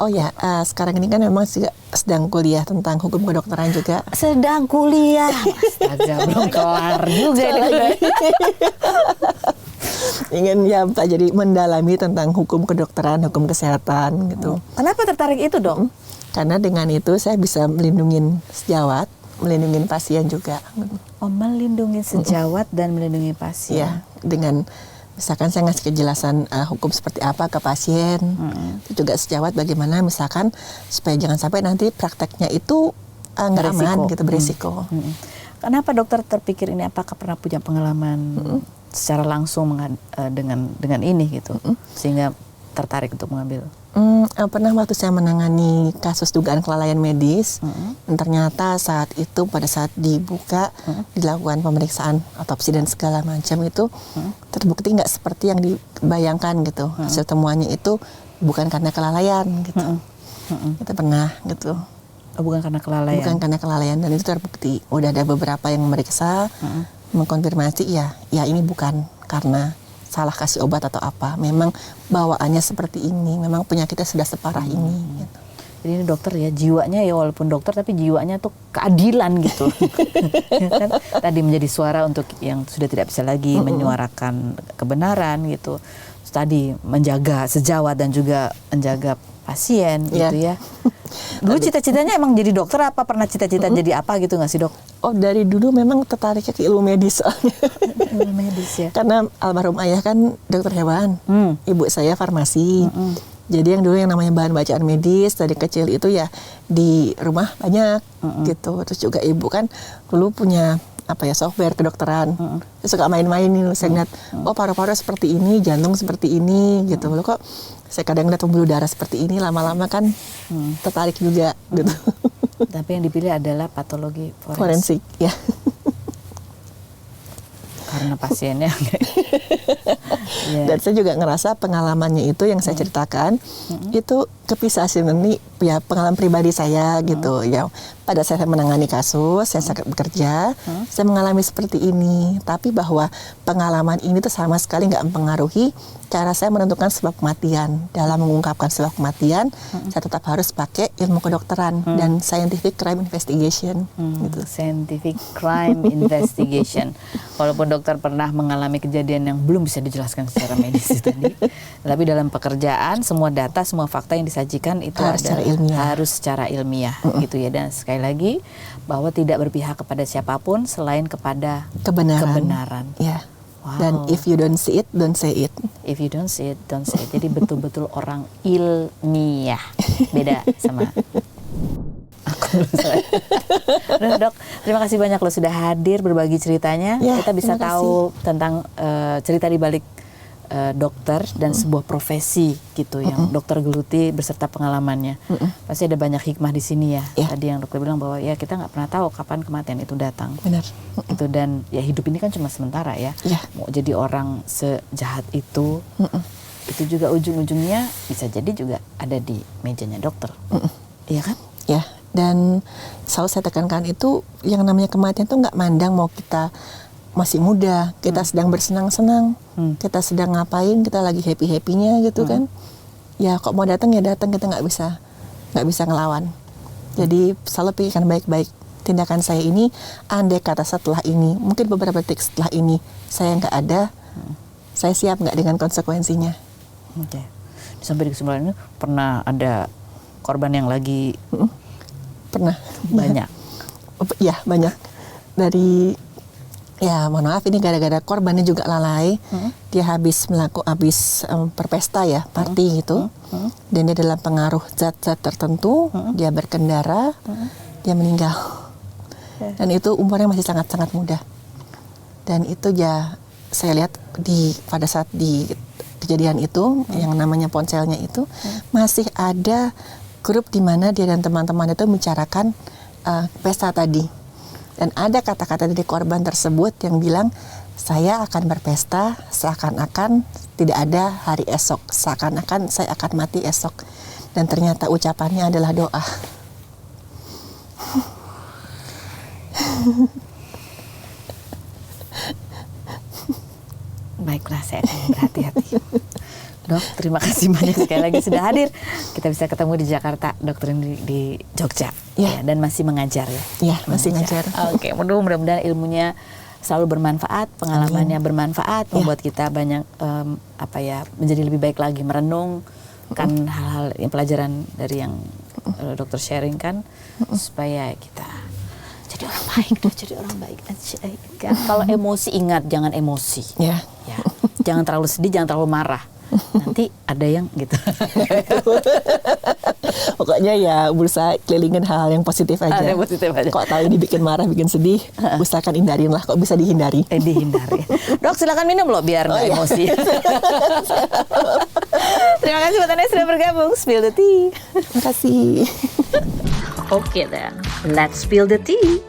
Oh ya, sekarang ini kan memang sedang kuliah tentang hukum kedokteran juga. Sedang kuliah, astaga belum kelar juga ini. Ingin ya Pak, jadi mendalami tentang hukum kedokteran, hukum kesehatan gitu. Kenapa tertarik itu dong? Karena dengan itu saya bisa melindungi sejawat, melindungi pasien juga. Oh, melindungi sejawat dan melindungi pasien. Ya, dengan misalkan saya ngasih kejelasan hukum seperti apa ke pasien, itu juga sejawat bagaimana misalkan supaya jangan sampai nanti prakteknya itu nggak aman gitu, berisiko. Kenapa dokter terpikir ini? Apakah pernah punya pengalaman secara langsung dengan ini gitu, sehingga tertarik untuk mengambil? Pernah waktu saya menangani kasus dugaan kelalaian medis, dan ternyata saat itu pada saat dibuka dilakukan pemeriksaan otopsi dan segala macam itu terbukti nggak seperti yang dibayangkan gitu. Hasil temuannya itu bukan karena kelalaian gitu. Itu pernah gitu. Oh, bukan karena kelalaian. Bukan karena kelalaian, dan itu terbukti. Udah ada beberapa yang memeriksa, mengkonfirmasi ya ini bukan karena salah kasih obat atau apa. Memang bawaannya seperti ini, memang penyakitnya sudah separah ini. Gitu. Jadi ini dokter ya, jiwanya ya walaupun dokter tapi jiwanya tuh keadilan gitu. Ya kan? Tadi menjadi suara untuk yang sudah tidak bisa lagi menyuarakan kebenaran gitu. Terus tadi menjaga sejawat dan juga menjaga pasien gitu ya. Dulu cita-citanya emang jadi dokter apa pernah cita-cita jadi apa gitu nggak sih dok? Oh, dari dulu memang tertariknya ke ilmu medis soalnya. Ilmu medis ya. Karena almarhum ayah kan dokter hewan, ibu saya farmasi. Jadi yang dulu yang namanya bahan bacaan medis dari kecil itu ya di rumah banyak gitu. Terus juga ibu kan dulu punya software kedokteran. Saya suka main-main nih, saya ngeliat paru-paru seperti ini, jantung seperti ini gitu. Loh kok saya kadang ngeliat pembuluh darah seperti ini, lama-lama kan tertarik juga gitu. Tapi yang dipilih adalah patologi forensik ya. Karena pasiennya. Dan saya juga ngerasa pengalamannya itu yang saya ceritakan itu kepisah sih, ini ya pengalaman pribadi saya gitu ya. Pada saat saya menangani kasus, saya bekerja, saya mengalami seperti ini. Tapi bahwa pengalaman ini tuh sama sekali nggak mempengaruhi cara saya menentukan sebab kematian. Dalam mengungkapkan sebab kematian, saya tetap harus pakai ilmu kedokteran dan scientific crime investigation. Gitu. Scientific crime investigation. Walaupun dokter pernah mengalami kejadian yang belum bisa dijelaskan secara medis tadi, tapi dalam pekerjaan semua data, semua fakta yang disajikan itu harus secara ilmiah gitu ya. Dan sekali lagi bahwa tidak berpihak kepada siapapun selain kepada kebenaran. Ya. Wow. Dan if you don't see it, don't say it. If you don't see it, don't say it. Jadi betul-betul orang ilmiah. Beda sama aku. Nah, dok, terima kasih banyak lo sudah hadir berbagi ceritanya. Ya, kita bisa tahu tentang cerita di balik dokter dan sebuah profesi gitu yang dokter geluti beserta pengalamannya. Pasti ada banyak hikmah di sini ya. Tadi yang dokter bilang bahwa ya kita nggak pernah tahu kapan kematian itu datang. Benar. Itu dan ya hidup ini kan cuma sementara ya. Mau jadi orang sejahat itu juga ujung-ujungnya bisa jadi juga ada di mejanya dokter. Iya kan? Ya. Dan selalu saya tekankan itu yang namanya kematian itu nggak mandang mau kita masih muda, kita sedang bersenang-senang. Kita sedang ngapain, kita lagi happy-happynya gitu kan. Ya kok mau datang ya datang, kita nggak bisa ngelawan. Jadi selalu pikirkan baik-baik. Tindakan saya ini, andai kata setelah ini, mungkin beberapa detik setelah ini saya nggak ada, saya siap nggak dengan konsekuensinya. Oke. Sampai di kesimpulan ini pernah ada korban yang lagi Pernah. banyak. Ya banyak. Dari ya mohon maaf ini gara-gara korbannya juga lalai. Dia habis berpesta ya, party gitu. Dan dia dalam pengaruh zat-zat tertentu, dia berkendara, dia meninggal. Dan itu umurnya masih sangat-sangat muda. Dan itu ya saya lihat pada saat di kejadian itu yang namanya ponselnya itu masih ada grup di mana dia dan teman-teman itu membicarakan pesta tadi. Dan ada kata-kata dari korban tersebut yang bilang, saya akan berpesta seakan-akan tidak ada hari esok, seakan-akan saya akan mati esok. Dan ternyata ucapannya adalah doa. Baiklah, saya akan berhati-hati. Dok, terima kasih banyak sekali lagi sudah hadir. Kita bisa ketemu di Jakarta, dokter di Jogja, ya, dan masih mengajar ya. Iya, masih ngajar. Oke, mudah-mudahan ilmunya selalu bermanfaat, pengalamannya bermanfaat, membuat kita banyak menjadi lebih baik lagi, merenungkan hal-hal yang pelajaran dari yang dokter sharing kan, supaya kita jadi orang baik, jadi orang baik aja. Kalau emosi ingat jangan emosi. Ya. Jangan terlalu sedih, jangan terlalu marah. Nanti ada yang gitu. Pokoknya ya berusaha kelilingin hal yang positif aja. Kok tahu ini bikin marah, bikin sedih, usahakan hindarin lah. Kok bisa dihindari? Dihindari. Dok, silakan minum loh biar nggak emosi. Terima kasih buat Anda yang sudah bergabung. Spill the tea. Terima kasih. Okay then, let's spill the tea.